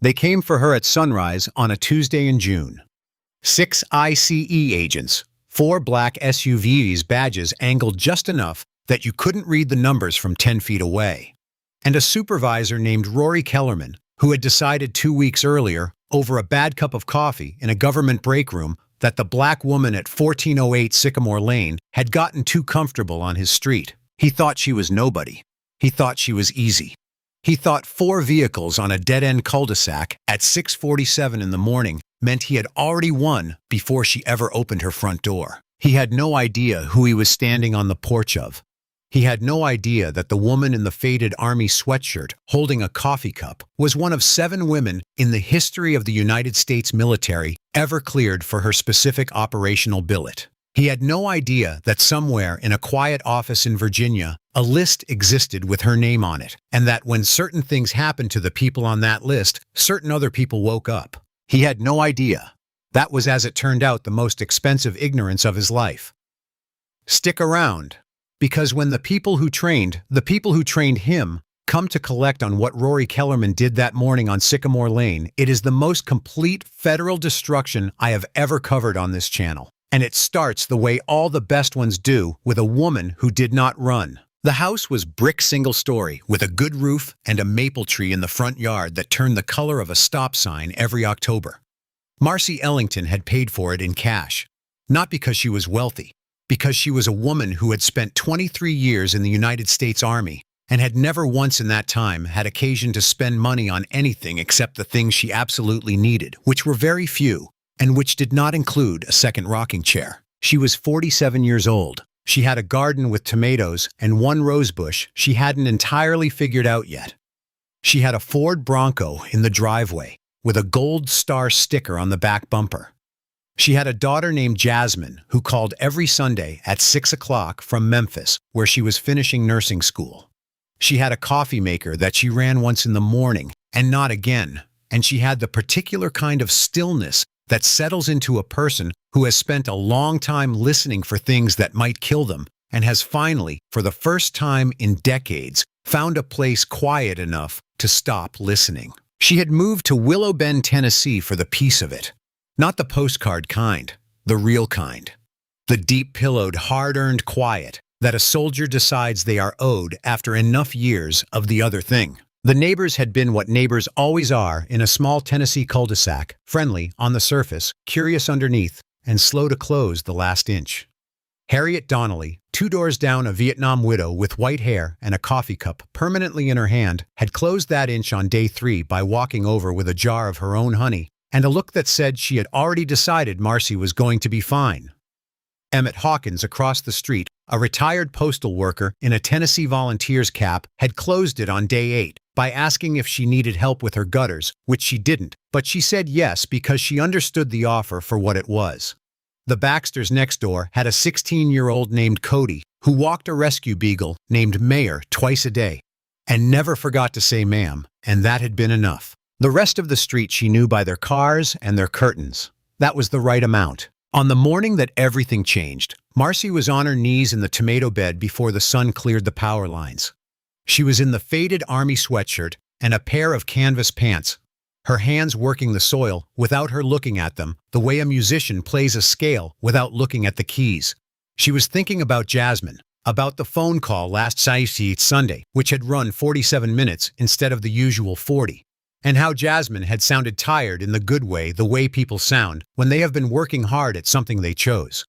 They came for her at sunrise on a Tuesday in June. 6 ICE agents, 4 black SUVs badges angled just enough that you couldn't read the numbers from 10 feet away. And a supervisor named Rory Kellerman, who had decided 2 weeks earlier, over a bad cup of coffee in a government break room, that the black woman at 1408 Sycamore Lane had gotten too comfortable on his street. He thought she was nobody. He thought she was easy. He thought 4 vehicles on a dead-end cul-de-sac at 6:47 in the morning meant he had already won before she ever opened her front door. He had no idea who he was standing on the porch of. He had no idea that the woman in the faded army sweatshirt holding a coffee cup was one of 7 women in the history of the United States military ever cleared for her specific operational billet. He had no idea that somewhere in a quiet office in Virginia, a list existed with her name on it, and that when certain things happened to the people on that list, certain other people woke up. He had no idea. That was, as it turned out, the most expensive ignorance of his life. Stick around, because when the people who trained him, come to collect on what Rory Kellerman did that morning on Sycamore Lane, it is the most complete federal destruction I have ever covered on this channel. And it starts the way all the best ones do, with a woman who did not run. The house was brick single-story, with a good roof and a maple tree in the front yard that turned the color of a stop sign every October. Marcy Ellington had paid for it in cash, not because she was wealthy, because she was a woman who had spent 23 years in the United States Army and had never once in that time had occasion to spend money on anything except the things she absolutely needed, which were very few, and which did not include a second rocking chair. She was 47 years old. She had a garden with tomatoes and 1 rose bush she hadn't entirely figured out yet. She had a Ford Bronco in the driveway with a gold star sticker on the back bumper. She had a daughter named Jasmine who called every Sunday at 6 o'clock from Memphis, where she was finishing nursing school. She had a coffee maker that she ran once in the morning and not again, and she had the particular kind of stillness that settles into a person who has spent a long time listening for things that might kill them and has finally, for the first time in decades, found a place quiet enough to stop listening. She had moved to Willow Bend, Tennessee for the peace of it. Not the postcard kind, the real kind. The deep-pillowed, hard-earned quiet that a soldier decides they are owed after enough years of the other thing. The neighbors had been what neighbors always are in a small Tennessee cul-de-sac, friendly on the surface, curious underneath, and slow to close the last inch. Harriet Donnelly, 2 doors down, a Vietnam widow with white hair and a coffee cup permanently in her hand, had closed that inch on day 3 by walking over with a jar of her own honey and a look that said she had already decided Marcy was going to be fine. Emmett Hawkins across the street, a retired postal worker in a Tennessee Volunteers cap, had closed it on day 8 by asking if she needed help with her gutters, which she didn't, but she said yes because she understood the offer for what it was. The Baxters next door had a 16-year-old named Cody who walked a rescue beagle named Mayor twice a day and never forgot to say ma'am, and that had been enough. The rest of the street she knew by their cars and their curtains. That was the right amount. On the morning that everything changed, Marcy was on her knees in the tomato bed before the sun cleared the power lines. She was in the faded army sweatshirt and a pair of canvas pants, her hands working the soil without her looking at them, the way a musician plays a scale without looking at the keys. She was thinking about Jasmine, about the phone call last Sunday, which had run 47 minutes instead of the usual 40, and how Jasmine had sounded tired in the good way, the way people sound when they have been working hard at something they chose.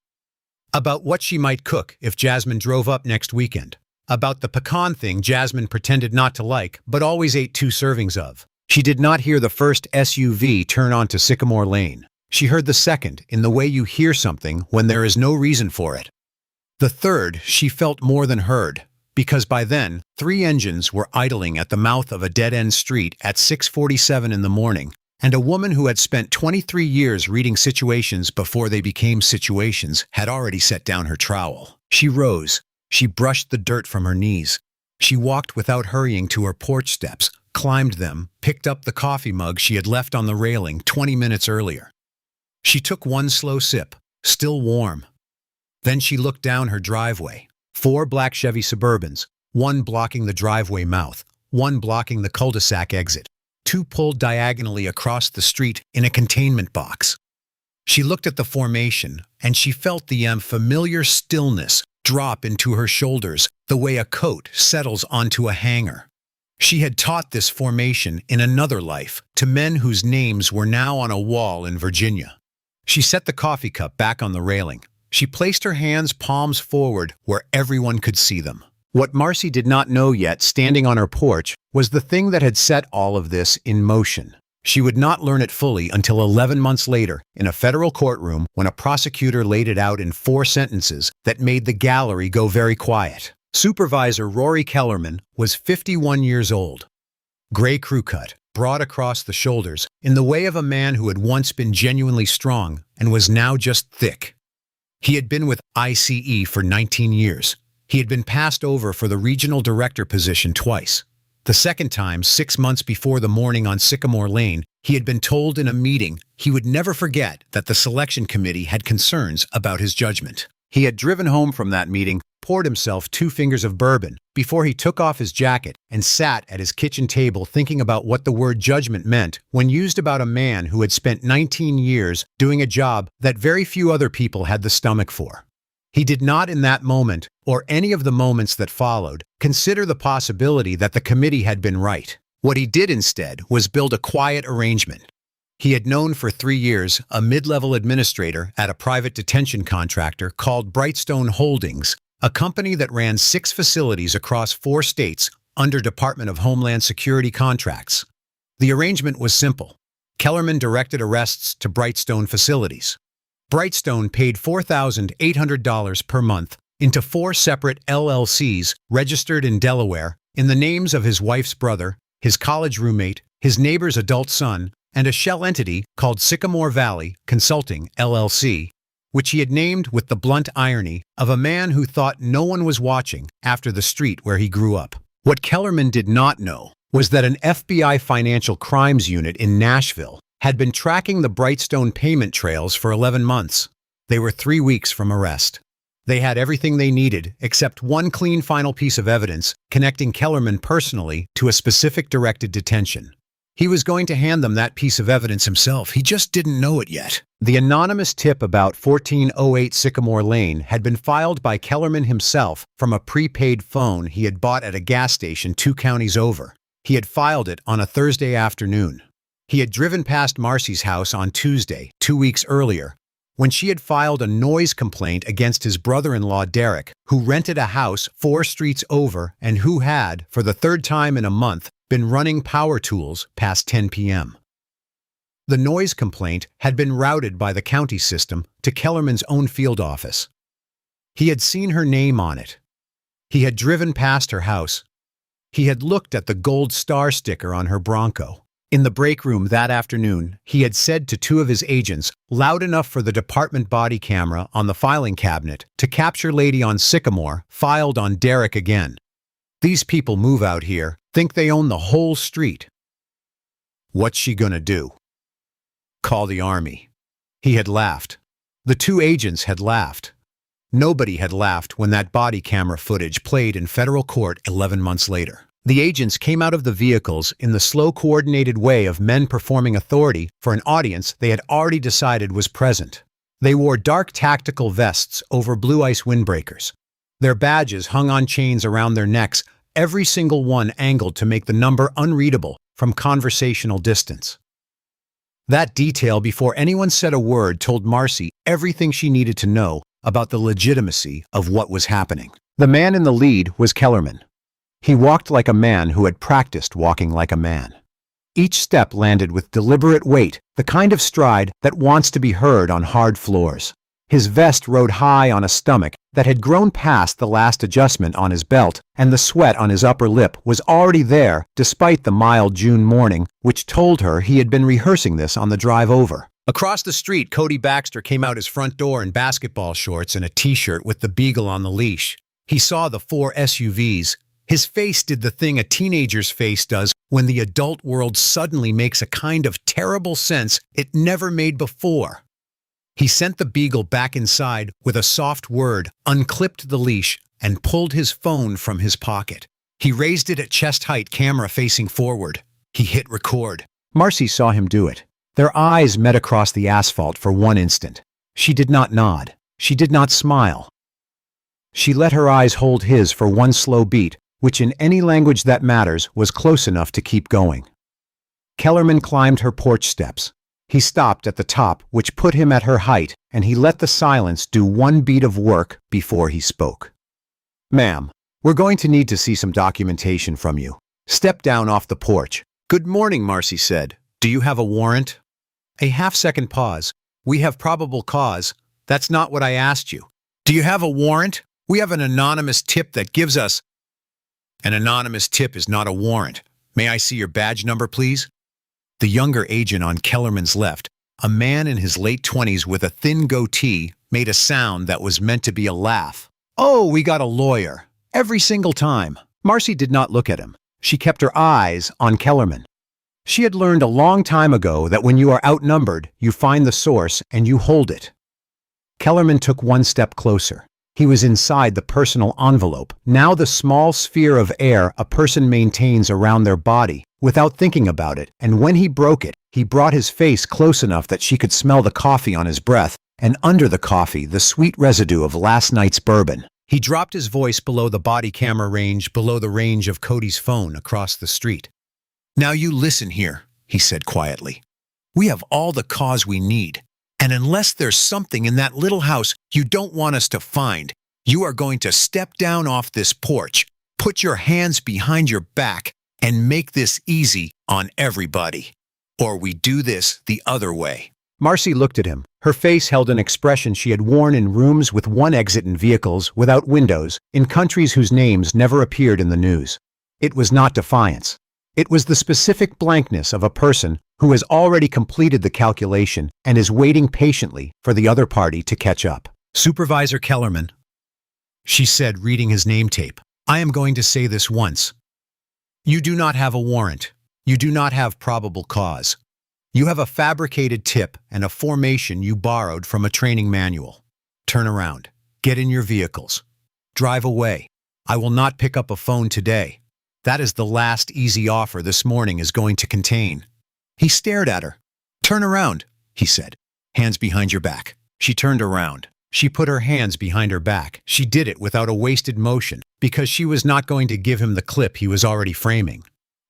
About what she might cook if Jasmine drove up next weekend. About the pecan thing Jasmine pretended not to like but always ate 2 servings of. She did not hear the first SUV turn onto Sycamore Lane. She heard the second in the way you hear something when there is no reason for it. The third she felt more than heard, because by then 3 engines were idling at the mouth of a dead-end street at 6:47 in the morning, and a woman who had spent 23 years reading situations before they became situations had already set down her trowel. She rose. She brushed the dirt from her knees. She walked without hurrying to her porch steps, climbed them, picked up the coffee mug she had left on the railing 20 minutes earlier. She took 1 slow sip, still warm. Then she looked down her driveway. 4 black Chevy Suburbans, 1 blocking the driveway mouth, 1 blocking the cul-de-sac exit. two pulled diagonally across the street in a containment box. She looked at the formation, and she felt the familiar stillness drop into her shoulders the way a coat settles onto a hanger. She had taught this formation in another life to men whose names were now on a wall in Virginia. She set the coffee cup back on the railing. She placed her hands palms forward where everyone could see them. What Marcy did not know yet, standing on her porch, was the thing that had set all of this in motion. She would not learn it fully until 11 months later in a federal courtroom when a prosecutor laid it out in 4 sentences that made the gallery go very quiet. Supervisor Rory Kellerman was 51 years old. Gray crew cut, broad across the shoulders, in the way of a man who had once been genuinely strong and was now just thick. He had been with ICE for 19 years. He had been passed over for the regional director position twice. The second time, 6 months before the morning on Sycamore Lane, he had been told in a meeting he would never forget that the selection committee had concerns about his judgment. He had driven home from that meeting, poured himself 2 fingers of bourbon before he took off his jacket and sat at his kitchen table thinking about what the word judgment meant when used about a man who had spent 19 years doing a job that very few other people had the stomach for. He did not in that moment, or any of the moments that followed, consider the possibility that the committee had been right. What he did instead was build a quiet arrangement. He had known for 3 years a mid-level administrator at a private detention contractor called Brightstone Holdings, a company that ran 6 facilities across 4 states under Department of Homeland Security contracts. The arrangement was simple. Kellerman directed arrests to Brightstone facilities. Brightstone paid $4,800 per month into 4 separate LLCs registered in Delaware in the names of his wife's brother, his college roommate, his neighbor's adult son, and a shell entity called Sycamore Valley Consulting, LLC, which he had named with the blunt irony of a man who thought no one was watching after the street where he grew up. What Kellerman did not know was that an FBI financial crimes unit in Nashville had been tracking the Brightstone payment trails for 11 months. They were 3 weeks from arrest. They had everything they needed except one clean final piece of evidence connecting Kellerman personally to a specific directed detention. He was going to hand them that piece of evidence himself. He just didn't know it yet. The anonymous tip about 1408 Sycamore Lane had been filed by Kellerman himself from a prepaid phone he had bought at a gas station 2 counties over. He had filed it on a Thursday afternoon. He had driven past Marcy's house on Tuesday, 2 weeks earlier, when she had filed a noise complaint against his brother-in-law Derek, who rented a house 4 streets over and who had, for the 3rd time in a month, been running power tools past 10 p.m. The noise complaint had been routed by the county system to Kellerman's own field office. He had seen her name on it. He had driven past her house. He had looked at the gold star sticker on her Bronco. In the break room that afternoon, he had said to 2 of his agents, loud enough for the department body camera on the filing cabinet to capture lady on Sycamore, filed on Derek again. These people move out here, think they own the whole street. What's she gonna do? Call the army. He had laughed. The 2 agents had laughed. Nobody had laughed when that body camera footage played in federal court 11 months later. The agents came out of the vehicles in the slow, coordinated way of men performing authority for an audience they had already decided was present. They wore dark tactical vests over blue ice windbreakers. Their badges hung on chains around their necks, every single one angled to make the number unreadable from conversational distance. That detail, before anyone said a word, told Marcy everything she needed to know about the legitimacy of what was happening. The man in the lead was Kellerman. He walked like a man who had practiced walking like a man. Each step landed with deliberate weight, the kind of stride that wants to be heard on hard floors. His vest rode high on a stomach that had grown past the last adjustment on his belt, and the sweat on his upper lip was already there despite the mild June morning, which told her he had been rehearsing this on the drive over. Across the street, Cody Baxter came out his front door in basketball shorts and a t-shirt with the beagle on the leash. He saw the 4 SUVs. His face did the thing a teenager's face does when the adult world suddenly makes a kind of terrible sense it never made before. He sent the beagle back inside with a soft word, unclipped the leash, and pulled his phone from his pocket. He raised it at chest height, camera facing forward. He hit record. Marcy saw him do it. Their eyes met across the asphalt for one instant. She did not nod. She did not smile. She let her eyes hold his for one slow beat, which in any language that matters was close enough to keep going. Kellerman climbed her porch steps. He stopped at the top, which put him at her height, and he let the silence do one beat of work before he spoke. "Ma'am, we're going to need to see some documentation from you. Step down off the porch." "Good morning," Marcy said. "Do you have a warrant?" A half-second pause. "We have probable cause. That's not what I asked you." "Do you have a warrant? We have an anonymous tip that gives us—" "An anonymous tip is not a warrant. May I see your badge number, please?" The younger agent on Kellerman's left, a man in his late 20s with a thin goatee, made a sound that was meant to be a laugh. "Oh, we got a lawyer. Every single time." Marcy did not look at him. She kept her eyes on Kellerman. She had learned a long time ago that when you are outnumbered, you find the source and you hold it. Kellerman took one step closer. He was inside the personal envelope, now the small sphere of air a person maintains around their body, without thinking about it, and when he broke it, he brought his face close enough that she could smell the coffee on his breath, and under the coffee, the sweet residue of last night's bourbon. He dropped his voice below the body camera range, below the range of Cody's phone across the street. "Now you listen here," he said quietly. "We have all the cause we need. And unless there's something in that little house you don't want us to find, you are going to step down off this porch, put your hands behind your back, and make this easy on everybody. Or we do this the other way." Marcy looked at him. Her face held an expression she had worn in rooms with one exit in vehicles without windows, in countries whose names never appeared in the news. It was not defiance. It was the specific blankness of a person who has already completed the calculation and is waiting patiently for the other party to catch up. "Supervisor Kellerman," she said, reading his name tape, "I am going to say this once. You do not have a warrant. You do not have probable cause. You have a fabricated tip and a formation you borrowed from a training manual. Turn around. Get in your vehicles. Drive away. I will not pick up a phone today. That is the last easy offer this morning is going to contain." He stared at her. "Turn around," he said. "Hands behind your back." She turned around. She put her hands behind her back. She did it without a wasted motion, because she was not going to give him the clip he was already framing.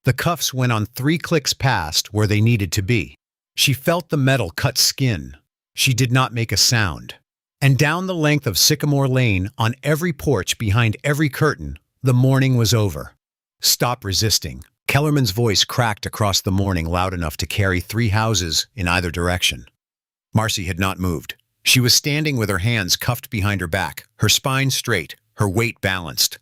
The cuffs went on 3 clicks past where they needed to be. She felt the metal cut skin. She did not make a sound. And down the length of Sycamore Lane, on every porch, behind every curtain, the morning was over. "Stop resisting." Kellerman's voice cracked across the morning loud enough to carry 3 houses in either direction. Marcy had not moved. She was standing with her hands cuffed behind her back, her spine straight, her weight balanced.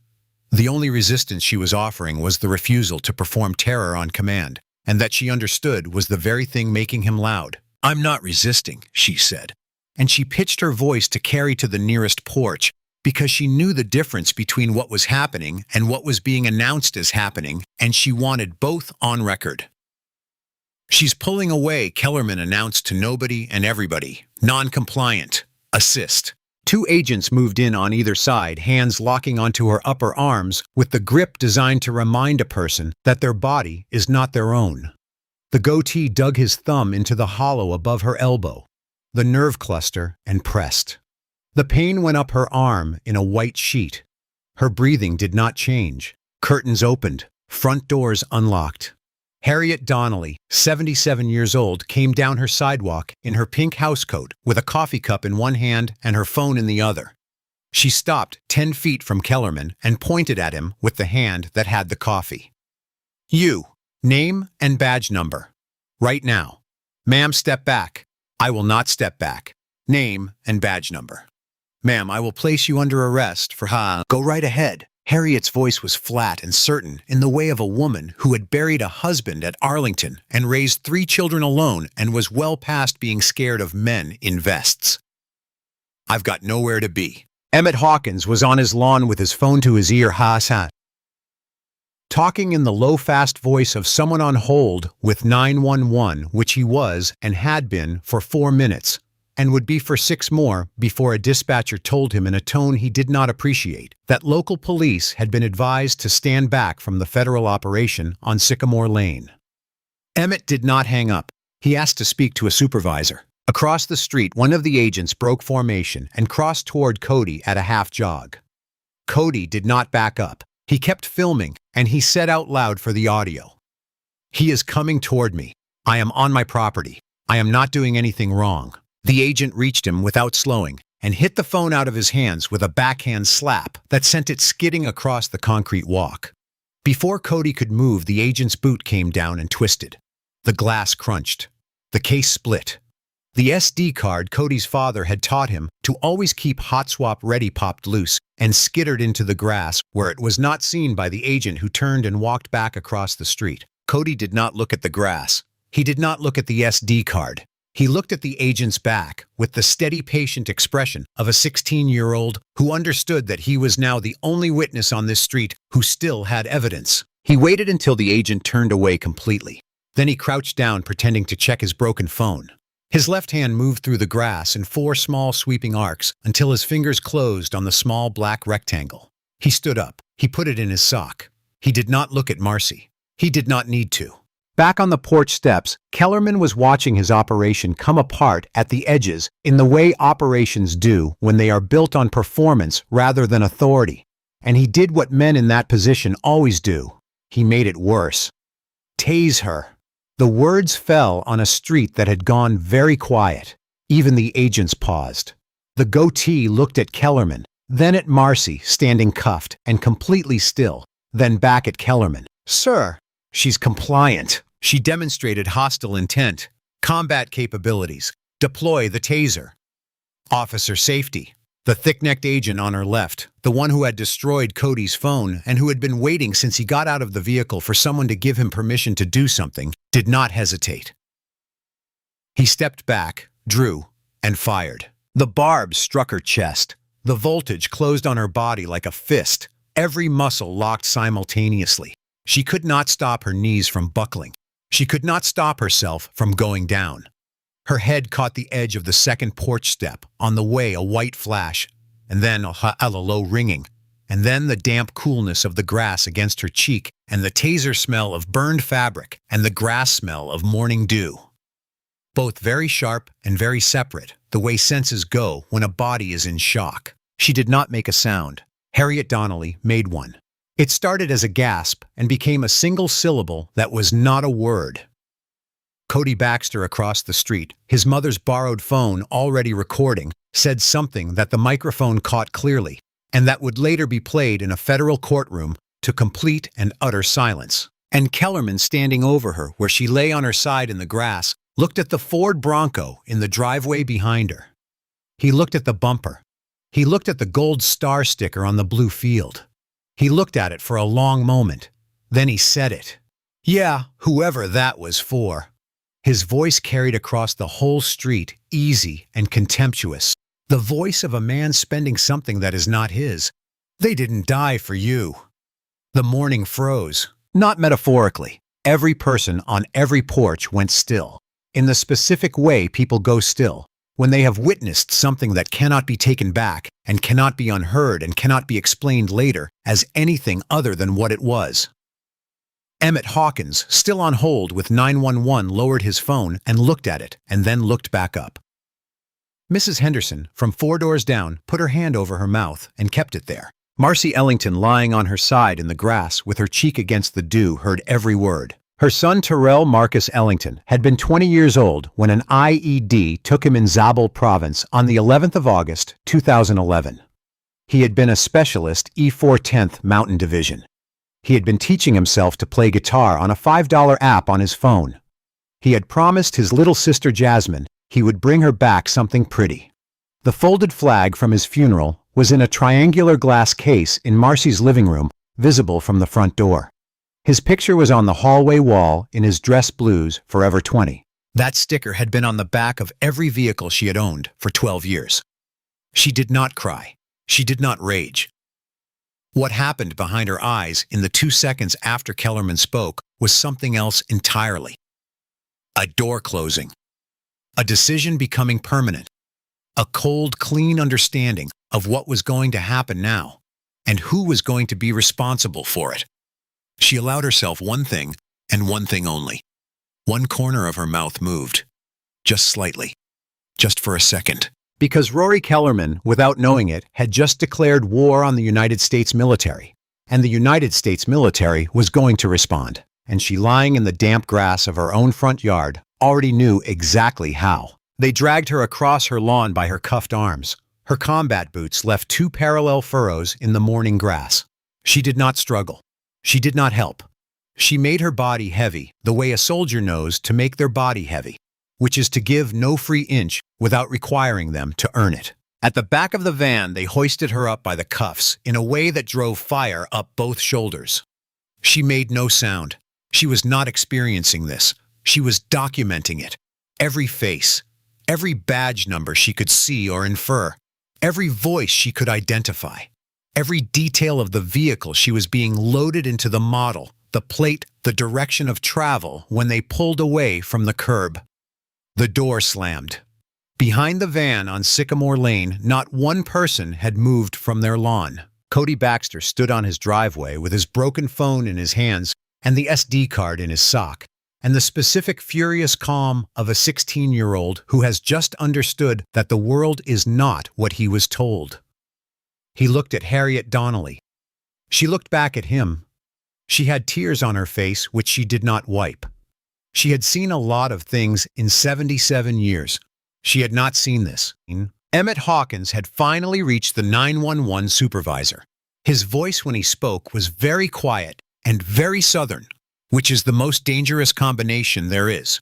The only resistance she was offering was the refusal to perform terror on command, and that she understood was the very thing making him loud. "I'm not resisting," she said. And she pitched her voice to carry to the nearest porch, because she knew the difference between what was happening and what was being announced as happening, and she wanted both on record. "She's pulling away," Kellerman announced to nobody and everybody. "Non-compliant. Assist." 2 agents moved in on either side, hands locking onto her upper arms, with the grip designed to remind a person that their body is not their own. The goatee dug his thumb into the hollow above her elbow, the nerve cluster, and pressed. The pain went up her arm in a white sheet. Her breathing did not change. Curtains opened. Front doors unlocked. Harriet Donnelly, 77 years old, came down her sidewalk in her pink housecoat with a coffee cup in one hand and her phone in the other. She stopped 10 feet from Kellerman and pointed at him with the hand that had the coffee. "You, name and badge number. Right now." "Ma'am, step back." "I will not step back. Name and badge number." "Ma'am, I will place you under arrest for Go right ahead." Harriet's voice was flat and certain, in the way of a woman who had buried a husband at Arlington and raised 3 children alone and was well past being scared of men in vests. "I've got nowhere to be." Emmett Hawkins was on his lawn with his phone to his ear, talking in the low, fast voice of someone on hold with 911, which he was and had been for 4 minutes, and would be for 6 more before a dispatcher told him in a tone he did not appreciate that local police had been advised to stand back from the federal operation on Sycamore Lane. Emmett did not hang up. He asked to speak to a supervisor. Across the street, one of the agents broke formation and crossed toward Cody at a half jog. Cody did not back up. He kept filming, and he said out loud for the audio, "He is coming toward me. I am on my property. I am not doing anything wrong." The agent reached him without slowing and hit the phone out of his hands with a backhand slap that sent it skidding across the concrete walk. Before Cody could move, the agent's boot came down and twisted. The glass crunched. The case split. The SD card Cody's father had taught him to always keep hot swap ready popped loose and skittered into the grass where it was not seen by the agent, who turned and walked back across the street. Cody did not look at the grass. He did not look at the SD card. He looked at the agent's back with the steady, patient expression of a 16-year-old who understood that he was now the only witness on this street who still had evidence. He waited until the agent turned away completely. Then he crouched down, pretending to check his broken phone. His left hand moved through the grass in 4 small sweeping arcs until his fingers closed on the small black rectangle. He stood up. He put it in his sock. He did not look at Marcy. He did not need to. Back on the porch steps, Kellerman was watching his operation come apart at the edges in the way operations do when they are built on performance rather than authority. And he did what men in that position always do. He made it worse. "Tase her." The words fell on a street that had gone very quiet. Even the agents paused. The goatee looked at Kellerman, then at Marcy, standing cuffed and completely still, then back at Kellerman. "Sir." "She's compliant." She demonstrated hostile intent, combat capabilities. "Deploy the taser." "Officer safety." The thick-necked agent on her left, the one who had destroyed Cody's phone and who had been waiting since he got out of the vehicle for someone to give him permission to do something, did not hesitate. He stepped back, drew, and fired. The barb struck her chest. The voltage closed on her body like a fist. Every muscle locked simultaneously. She could not stop her knees from buckling. She could not stop herself from going down. Her head caught the edge of the second porch step, on the way a white flash, and then a low ringing, and then the damp coolness of the grass against her cheek, and the taser smell of burned fabric, and the grass smell of morning dew. Both very sharp and very separate, the way senses go when a body is in shock. She did not make a sound. Harriet Donnelly made one. It started as a gasp and became a single syllable that was not a word. Cody Baxter across the street, his mother's borrowed phone already recording, said something that the microphone caught clearly, and that would later be played in a federal courtroom to complete and utter silence. And Kellerman, standing over her where she lay on her side in the grass, looked at the Ford Bronco in the driveway behind her. He looked at the bumper. He looked at the gold star sticker on the blue field. He looked at it for a long moment. Then he said it. "Yeah, whoever that was for." His voice carried across the whole street, easy and contemptuous. The voice of a man spending something that is not his. "They didn't die for you." The morning froze. Not metaphorically. Every person on every porch went still. In the specific way people go still, when they have witnessed something that cannot be taken back and cannot be unheard and cannot be explained later as anything other than what it was. Emmett Hawkins, still on hold with 911, lowered his phone and looked at it, and then looked back up. Mrs. Henderson, from 4 doors down, put her hand over her mouth and kept it there. Marcy Ellington, lying on her side in the grass with her cheek against the dew, heard every word. Her son Terrell Marcus Ellington had been 20 years old when an IED took him in Zabul Province on the 11th of August, 2011. He had been a specialist E4 10th Mountain Division. He had been teaching himself to play guitar on a $5 app on his phone. He had promised his little sister Jasmine he would bring her back something pretty. The folded flag from his funeral was in a triangular glass case in Marcy's living room, visible from the front door. His picture was on the hallway wall in his dress blues, Forever 20. That sticker had been on the back of every vehicle she had owned for 12 years. She did not cry. She did not rage. What happened behind her eyes in the 2 seconds after Kellerman spoke was something else entirely. A door closing. A decision becoming permanent. A cold, clean understanding of what was going to happen now, and who was going to be responsible for it. She allowed herself one thing, and one thing only. One corner of her mouth moved. Just slightly. Just for a second. Because Rory Kellerman, without knowing it, had just declared war on the United States military. And the United States military was going to respond. And she, lying in the damp grass of her own front yard, already knew exactly how. They dragged her across her lawn by her cuffed arms. Her combat boots left 2 parallel furrows in the morning grass. She did not struggle. She did not help. She made her body heavy the way a soldier knows to make their body heavy, which is to give no free inch without requiring them to earn it. At the back of the van, they hoisted her up by the cuffs in a way that drove fire up both shoulders. She made no sound. She was not experiencing this. She was documenting it. Every face, every badge number she could see or infer, every voice she could identify, every detail of the vehicle she was being loaded into, the model, the plate, the direction of travel when they pulled away from the curb. The door slammed. Behind the van on Sycamore Lane, not one person had moved from their lawn. Cody Baxter stood on his driveway with his broken phone in his hands and the SD card in his sock, and the specific furious calm of a 16-year-old who has just understood that the world is not what he was told. He looked at Harriet Donnelly. She looked back at him. She had tears on her face which she did not wipe. She had seen a lot of things in 77 years. She had not seen this. Emmett Hawkins had finally reached the 911 supervisor. His voice when he spoke was very quiet and very southern, which is the most dangerous combination there is.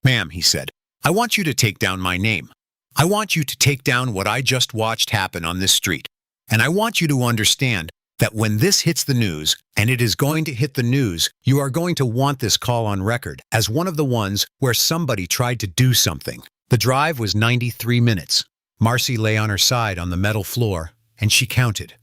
"Ma'am," he said, "I want you to take down my name. I want you to take down what I just watched happen on this street. And I want you to understand that when this hits the news, and it is going to hit the news, you are going to want this call on record as one of the ones where somebody tried to do something." The drive was 93 minutes. Marcy lay on her side on the metal floor, and she counted.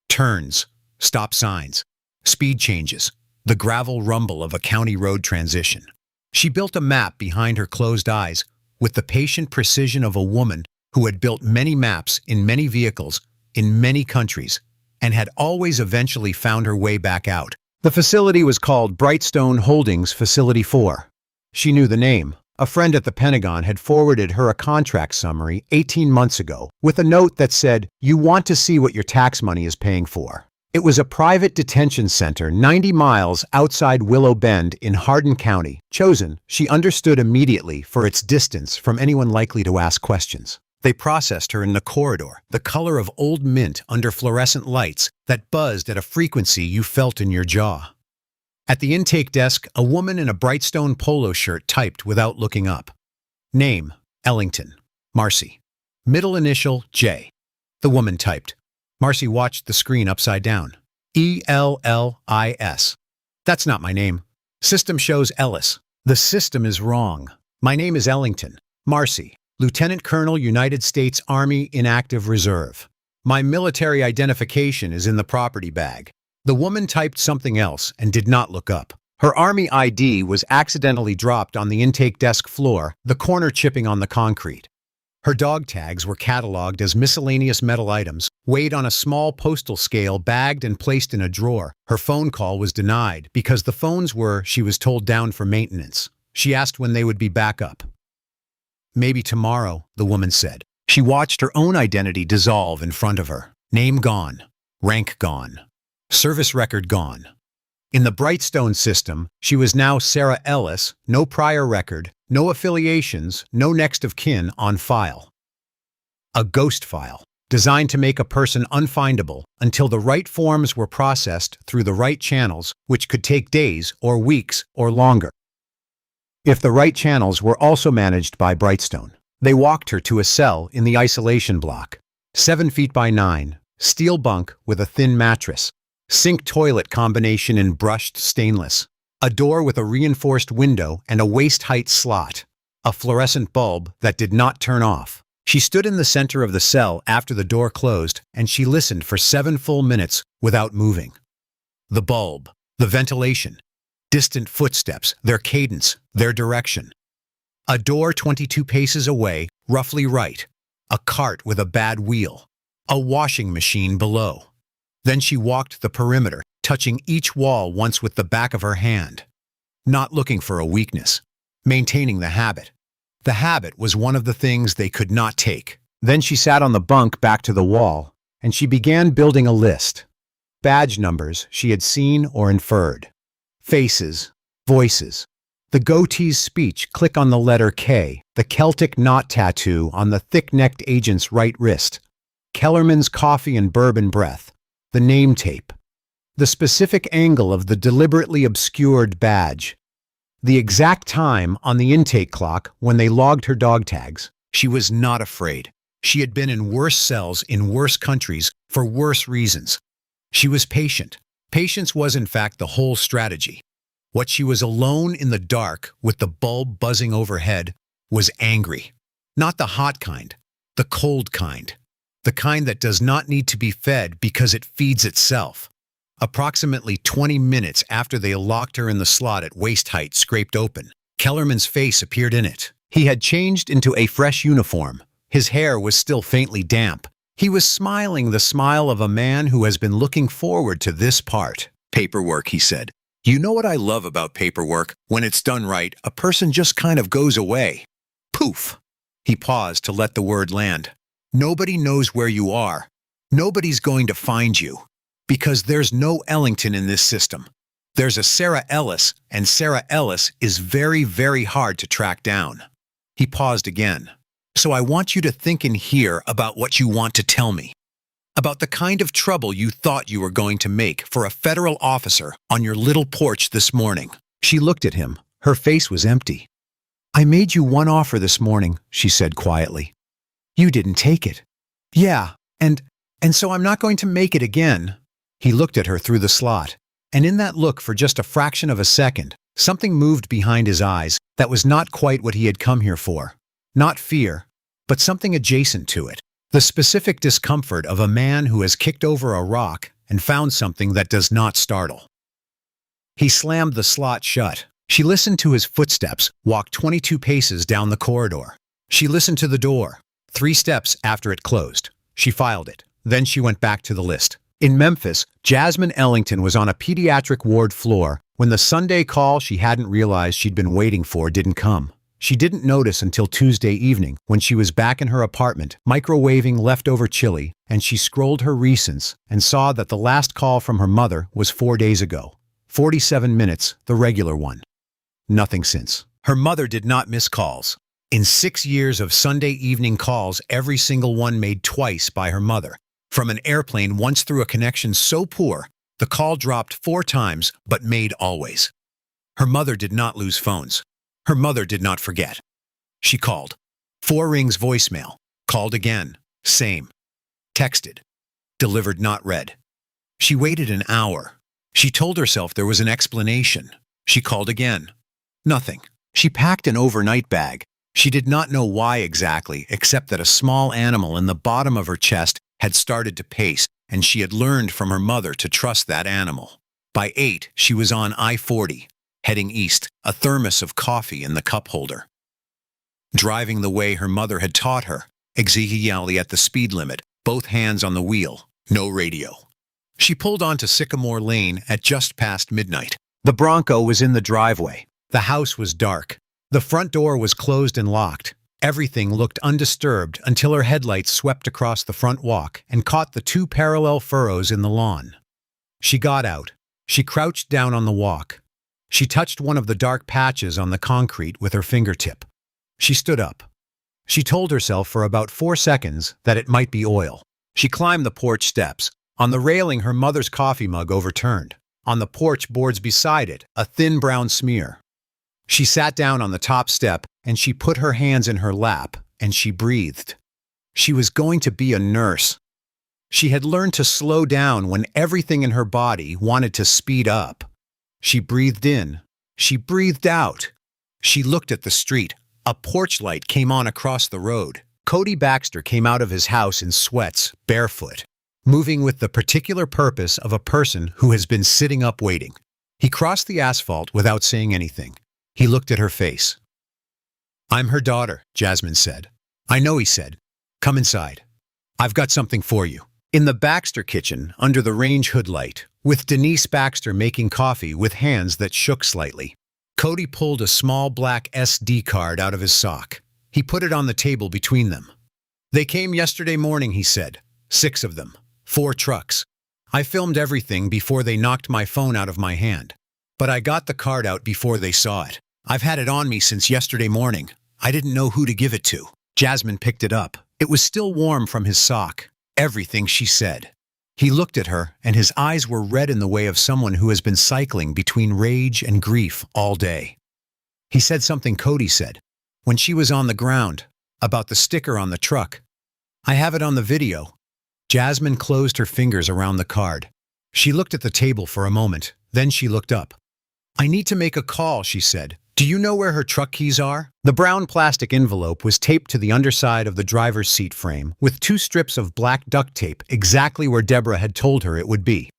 Turns, stop signs, speed changes, the gravel rumble of a county road transition. She built a map behind her closed eyes with the patient precision of a woman who had built many maps in many vehicles, in many countries, and had always eventually found her way back out. The facility was called Brightstone Holdings Facility 4. She knew the name. A friend at the Pentagon had forwarded her a contract summary 18 months ago with a note that said, "You want to see what your tax money is paying for." It was a private detention center 90 miles outside Willow Bend in Hardin County, chosen, she understood immediately, for its distance from anyone likely to ask questions. They processed her in the corridor, the color of old mint under fluorescent lights that buzzed at a frequency you felt in your jaw. At the intake desk, a woman in a Brightstone polo shirt typed without looking up. Name, Ellington. Marcy. Middle initial, J. The woman typed. Marcy watched the screen upside down. ELLIS. That's not my name. System shows Ellis. The system is wrong. My name is Ellington. Marcy. Lieutenant Colonel, United States Army Inactive Reserve. My military identification is in the property bag. The woman typed something else and did not look up. Her Army ID was accidentally dropped on the intake desk floor, the corner chipping on the concrete. Her dog tags were cataloged as miscellaneous metal items, weighed on a small postal scale, bagged and placed in a drawer. Her phone call was denied because the phones were, she was told, down for maintenance. She asked when they would be back up. Maybe tomorrow, the woman said. She watched her own identity dissolve in front of her. Name gone. Rank gone. Service record gone. In the Brightstone system, she was now Sarah Ellis, no prior record, no affiliations, no next of kin on file. A ghost file, designed to make a person unfindable until the right forms were processed through the right channels, which could take days or weeks or longer. If the right channels were also managed by Brightstone, they walked her to a cell in the isolation block. 7 feet by 9, steel bunk with a thin mattress, sink toilet combination in brushed stainless, a door with a reinforced window and a waist-height slot, a fluorescent bulb that did not turn off. She stood in the center of the cell after the door closed, and she listened for 7 full minutes without moving. The bulb, the ventilation, distant footsteps, their cadence, their direction. A door 22 paces away, roughly right. A cart with a bad wheel. A washing machine below. Then she walked the perimeter, touching each wall once with the back of her hand. Not looking for a weakness. maintaining the habit. The habit was one of the things they could not take. Then she sat on the bunk back to the wall, and she began building a list. Badge numbers she had seen or inferred. Faces, voices. The goatee's speech click on the letter K, the Celtic knot tattoo on the thick-necked agent's right wrist. Kellerman's coffee and bourbon breath. The name tape. The specific angle of the deliberately obscured badge. The exact time on the intake clock when they logged her dog tags. She was not afraid. She had been in worse cells in worse countries for worse reasons. She was patient. Patience was in fact the whole strategy. What she was alone in the dark with the bulb buzzing overhead was angry. Not the hot kind, the cold kind. The kind that does not need to be fed because it feeds itself. Approximately 20 minutes after they locked her in the slot at waist height scraped open, Kellerman's face appeared in it. He had changed into a fresh uniform. His hair was still faintly damp. He was smiling the smile of a man who has been looking forward to this part. "Paperwork," he said. "You know what I love about paperwork? When it's done right, a person just kind of goes away. Poof!" He paused to let the word land. "Nobody knows where you are. Nobody's going to find you. Because there's no Ellington in this system. There's a Sarah Ellis, and Sarah Ellis is very, very hard to track down." He paused again. "So I want you to think in here about what you want to tell me. About the kind of trouble you thought you were going to make for a federal officer on your little porch this morning." She looked at him. Her face was empty. "I made you one offer this morning," she said quietly. "You didn't take it." "Yeah, and so I'm not going to make it again." He looked at her through the slot, and in that look for just a fraction of a second, something moved behind his eyes that was not quite what he had come here for. Not fear, but something adjacent to it. The specific discomfort of a man who has kicked over a rock and found something that does not startle. He slammed the slot shut. She listened to his footsteps walk 22 paces down the corridor. She listened to the door. 3 steps after it closed. She filed it. Then she went back to the list. In Memphis, Jasmine Ellington was on a pediatric ward floor when the Sunday call she hadn't realized she'd been waiting for didn't come. She didn't notice until Tuesday evening when she was back in her apartment, microwaving leftover chili, and she scrolled her recents and saw that the last call from her mother was 4 days ago. 47 minutes, the regular one. Nothing since. Her mother did not miss calls. In 6 years of Sunday evening calls, every single one made twice by her mother. From an airplane once through a connection so poor, the call dropped 4 times, but made always. Her mother did not lose phones. Her mother did not forget. She called. 4 rings voicemail. Called again. Same. Texted. Delivered not read. She waited an hour. She told herself there was an explanation. She called again. Nothing. She packed an overnight bag. She did not know why exactly, except that a small animal in the bottom of her chest had started to pace, and she had learned from her mother to trust that animal. By 8, she was on I-40, heading east, a thermos of coffee in the cup holder. Driving the way her mother had taught her, exactly at the speed limit, both hands on the wheel, no radio. She pulled onto Sycamore Lane at just past midnight. The Bronco was in the driveway. The house was dark. The front door was closed and locked. Everything looked undisturbed until her headlights swept across the front walk and caught the 2 parallel furrows in the lawn. She got out. She crouched down on the walk. She touched one of the dark patches on the concrete with her fingertip. She stood up. She told herself for about 4 seconds that it might be oil. She climbed the porch steps. On the railing, her mother's coffee mug overturned. On the porch boards beside it, a thin brown smear. She sat down on the top step, and she put her hands in her lap, and she breathed. She was going to be a nurse. She had learned to slow down when everything in her body wanted to speed up. She breathed in. She breathed out. She looked at the street. A porch light came on across the road. Cody Baxter came out of his house in sweats, barefoot, moving with the particular purpose of a person who has been sitting up waiting. He crossed the asphalt without saying anything. He looked at her face. "I'm her daughter," Jasmine said. "I know," he said. "Come inside. I've got something for you." In the Baxter kitchen, under the range hood light, with Denise Baxter making coffee with hands that shook slightly. Cody pulled a small black SD card out of his sock. He put it on the table between them. "They came yesterday morning," he said. 6 of them. 4 trucks. I filmed everything before they knocked my phone out of my hand. But I got the card out before they saw it. I've had it on me since yesterday morning. I didn't know who to give it to." Jasmine picked it up. It was still warm from his sock. Everything she said. He looked at her, and his eyes were red in the way of someone who has been cycling between rage and grief all day. He said something Cody said, when she was on the ground, about the sticker on the truck. "I have it on the video." Jasmine closed her fingers around the card. She looked at the table for a moment, then she looked up. "I need to make a call," she said. "Do you know where her truck keys are?" The brown plastic envelope was taped to the underside of the driver's seat frame with 2 strips of black duct tape exactly where Deborah had told her it would be.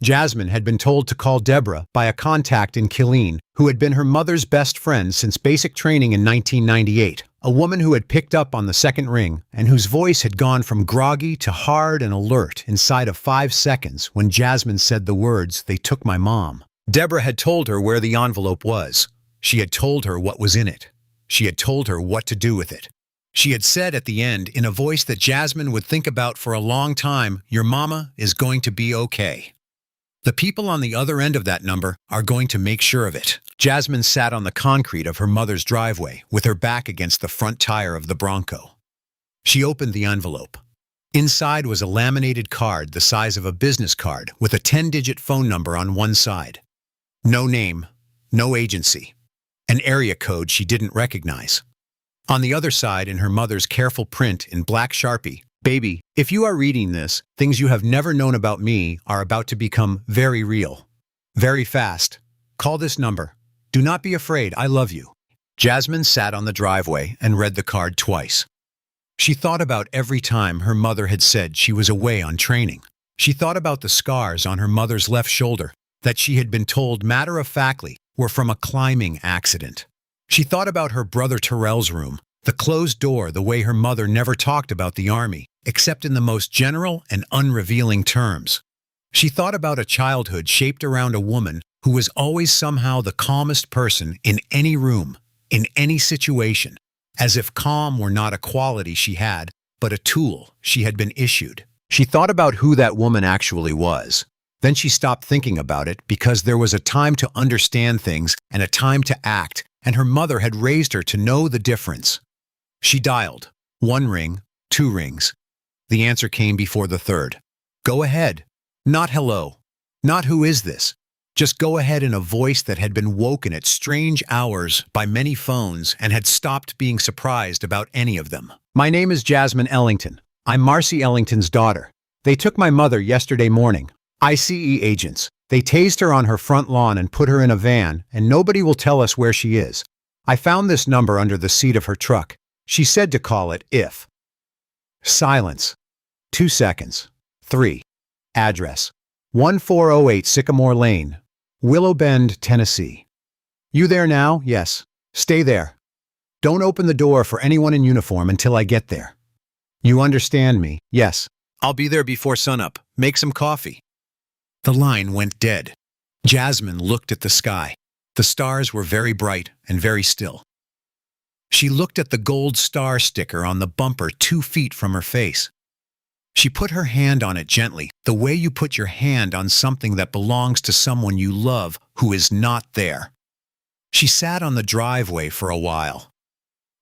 Jasmine had been told to call Deborah by a contact in Killeen who had been her mother's best friend since basic training in 1998, a woman who had picked up on the second ring and whose voice had gone from groggy to hard and alert inside of 5 seconds when Jasmine said the words, "They took my mom." Deborah had told her where the envelope was. She had told her what was in it. She had told her what to do with it. She had said at the end, in a voice that Jasmine would think about for a long time, "Your mama is going to be okay. The people on the other end of that number are going to make sure of it." Jasmine sat on the concrete of her mother's driveway with her back against the front tire of the Bronco. She opened the envelope. Inside was a laminated card the size of a business card with a 10-digit phone number on one side. No name, no agency. An area code she didn't recognize. On the other side, in her mother's careful print in black Sharpie, "Baby, if you are reading this, things you have never known about me are about to become very real. Very fast. Call this number. Do not be afraid, I love you." Jasmine sat on the driveway and read the card twice. She thought about every time her mother had said she was away on training. She thought about the scars on her mother's left shoulder that she had been told matter-of-factly were from a climbing accident. She thought about her brother Terrell's room, the closed door, the way her mother never talked about the Army, except in the most general and unrevealing terms. She thought about a childhood shaped around a woman who was always somehow the calmest person in any room, in any situation, as if calm were not a quality she had, but a tool she had been issued. She thought about who that woman actually was. Then she stopped thinking about it because there was a time to understand things and a time to act, and her mother had raised her to know the difference. She dialed. 1 ring, 2 rings. The answer came before the 3rd. "Go ahead." Not "hello." Not "who is this?" Just "go ahead" in a voice that had been woken at strange hours by many phones and had stopped being surprised about any of them. "My name is Jasmine Ellington. I'm Marcy Ellington's daughter. They took my mother yesterday morning. ICE agents. They tased her on her front lawn and put her in a van, and nobody will tell us where she is. I found this number under the seat of her truck. She said to call it if." Silence. 2 seconds. 3. Address. 1408 Sycamore Lane, Willow Bend, Tennessee. "You there now?" "Yes." "Stay there. Don't open the door for anyone in uniform until I get there." "You understand me?" "Yes." "I'll be there before sunup. Make some coffee." The line went dead. Jasmine looked at the sky. The stars were very bright and very still. She looked at the gold star sticker on the bumper 2 feet from her face. She put her hand on it gently, the way you put your hand on something that belongs to someone you love who is not there. She sat on the driveway for a while.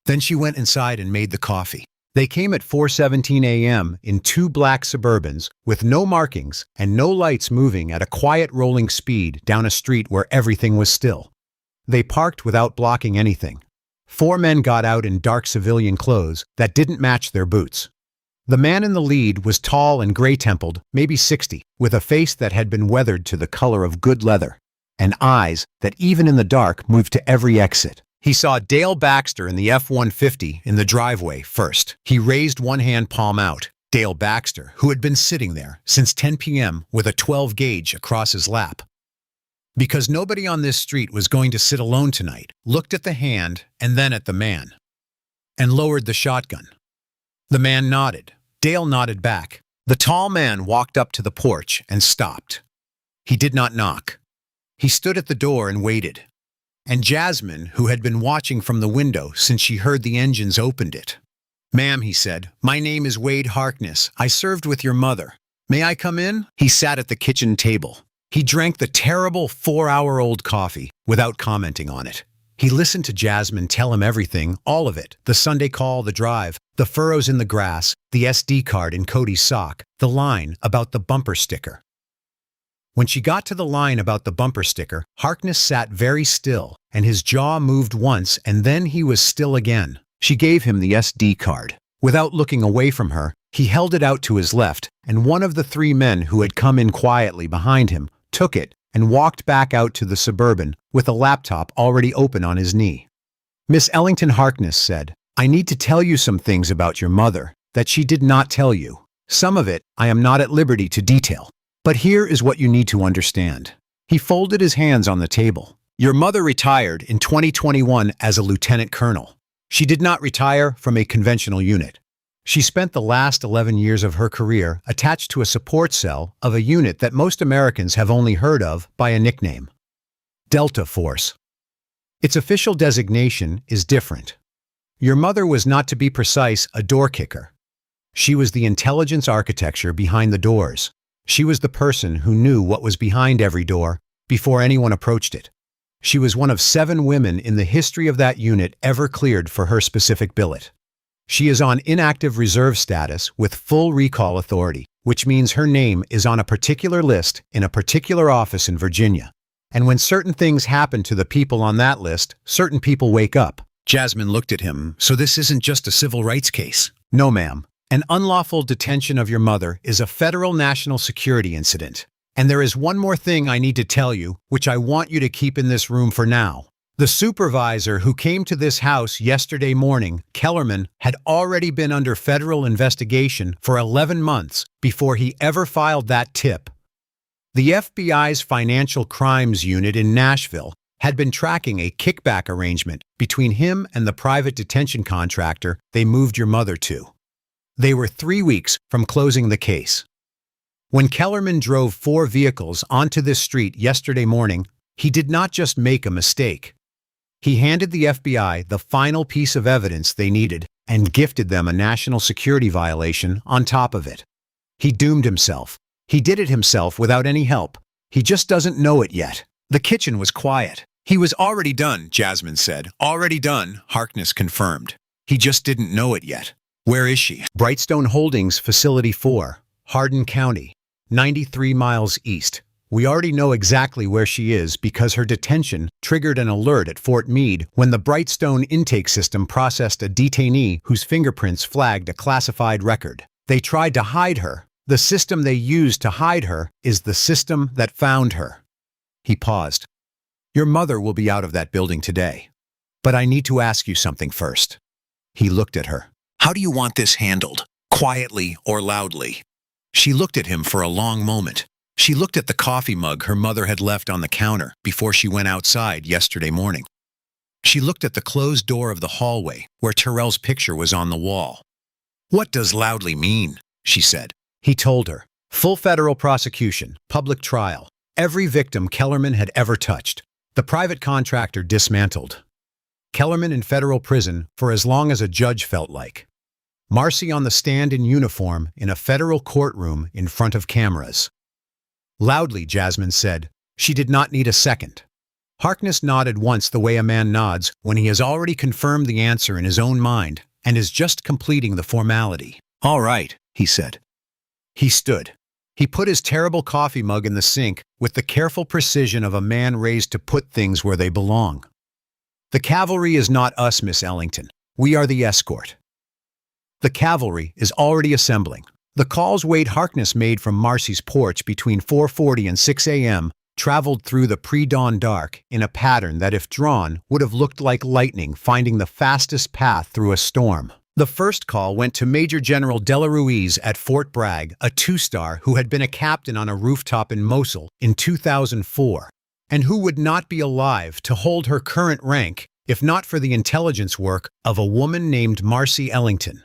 Then she went inside and made the coffee. They came at 4:17 a.m. in 2 black Suburbans with no markings and no lights, moving at a quiet rolling speed down a street where everything was still. They parked without blocking anything. 4 men got out in dark civilian clothes that didn't match their boots. The man in the lead was tall and gray-templed, maybe 60, with a face that had been weathered to the color of good leather, and eyes that even in the dark moved to every exit. He saw Dale Baxter in the F-150 in the driveway first. He raised one hand, palm out. Dale Baxter, who had been sitting there since 10 p.m. with a 12 gauge across his lap. Because nobody on this street was going to sit alone tonight, looked at the hand and then at the man, and lowered the shotgun. The man nodded. Dale nodded back. The tall man walked up to the porch and stopped. He did not knock. He stood at the door and waited. and Jasmine, who had been watching from the window since she heard the engines, opened it. "Ma'am," he said, "my name is Wade Harkness. I served with your mother. May I come in?" He sat at the kitchen table. He drank the terrible 4-hour-old coffee without commenting on it. He listened to Jasmine tell him everything, all of it: the Sunday call, the drive, the furrows in the grass, the SD card in Cody's sock, the line about the bumper sticker. When she got to the line about the bumper sticker, Harkness sat very still, and his jaw moved once, and then he was still again. She gave him the SD card. Without looking away from her, he held it out to his left, and one of the 3 men who had come in quietly behind him took it and walked back out to the Suburban with a laptop already open on his knee. "Miss Ellington," Harkness said, "I need to tell you some things about your mother that she did not tell you. Some of it I am not at liberty to detail. But here is what you need to understand." He folded his hands on the table. "Your mother retired in 2021 as a lieutenant colonel. She did not retire from a conventional unit. She spent the last 11 years of her career attached to a support cell of a unit that most Americans have only heard of by a nickname: Delta Force. Its official designation is different. Your mother was, not to be precise, a door kicker. She was the intelligence architecture behind the doors. She was the person who knew what was behind every door before anyone approached it. She was one of 7 women in the history of that unit ever cleared for her specific billet. She is on inactive reserve status with full recall authority, which means her name is on a particular list in a particular office in Virginia. And when certain things happen to the people on that list, certain people wake up." Jasmine looked at him. "So this isn't just a civil rights case?" "No, ma'am. An unlawful detention of your mother is a federal national security incident. And there is one more thing I need to tell you, which I want you to keep in this room for now. The supervisor who came to this house yesterday morning, Kellerman, had already been under federal investigation for 11 months before he ever filed that tip. The FBI's Financial Crimes Unit in Nashville had been tracking a kickback arrangement between him and the private detention contractor they moved your mother to. They were 3 weeks from closing the case. When Kellerman drove 4 vehicles onto this street yesterday morning, he did not just make a mistake. He handed the FBI the final piece of evidence they needed and gifted them a national security violation on top of it. He doomed himself. He did it himself without any help. He just doesn't know it yet." The kitchen was quiet. "He was already done," Jasmine said. "Already done," Harkness confirmed. "He just didn't know it yet." "Where is she?" "Brightstone Holdings Facility 4, Hardin County, 93 miles east. We already know exactly where she is because her detention triggered an alert at Fort Meade when the Brightstone intake system processed a detainee whose fingerprints flagged a classified record. They tried to hide her. The system they used to hide her is the system that found her." He paused. "Your mother will be out of that building today. But I need to ask you something first." He looked at her. "How do you want this handled? Quietly or loudly?" She looked at him for a long moment. She looked at the coffee mug her mother had left on the counter before she went outside yesterday morning. She looked at the closed door of the hallway where Terrell's picture was on the wall. "What does loudly mean?" she said. He told her. Full federal prosecution, public trial, every victim Kellerman had ever touched. The private contractor dismantled. Kellerman in federal prison for as long as a judge felt like. Marcy on the stand in uniform in a federal courtroom in front of cameras. Loudly, Jasmine said. She did not need a second. Harkness nodded once the way a man nods when he has already confirmed the answer in his own mind and is just completing the formality. "All right," he said. He stood. He put his terrible coffee mug in the sink with the careful precision of a man raised to put things where they belong. "The cavalry is not us, Miss Ellington. We are the escort." The cavalry is already assembling. The calls Wade Harkness made from Marcy's porch between 4:40 and 6 a.m. traveled through the pre-dawn dark in a pattern that, if drawn, would have looked like lightning finding the fastest path through a storm. The first call went to Major General Dela Ruiz at Fort Bragg, a 2-star who had been a captain on a rooftop in Mosul in 2004, and who would not be alive to hold her current rank if not for the intelligence work of a woman named Marcy Ellington.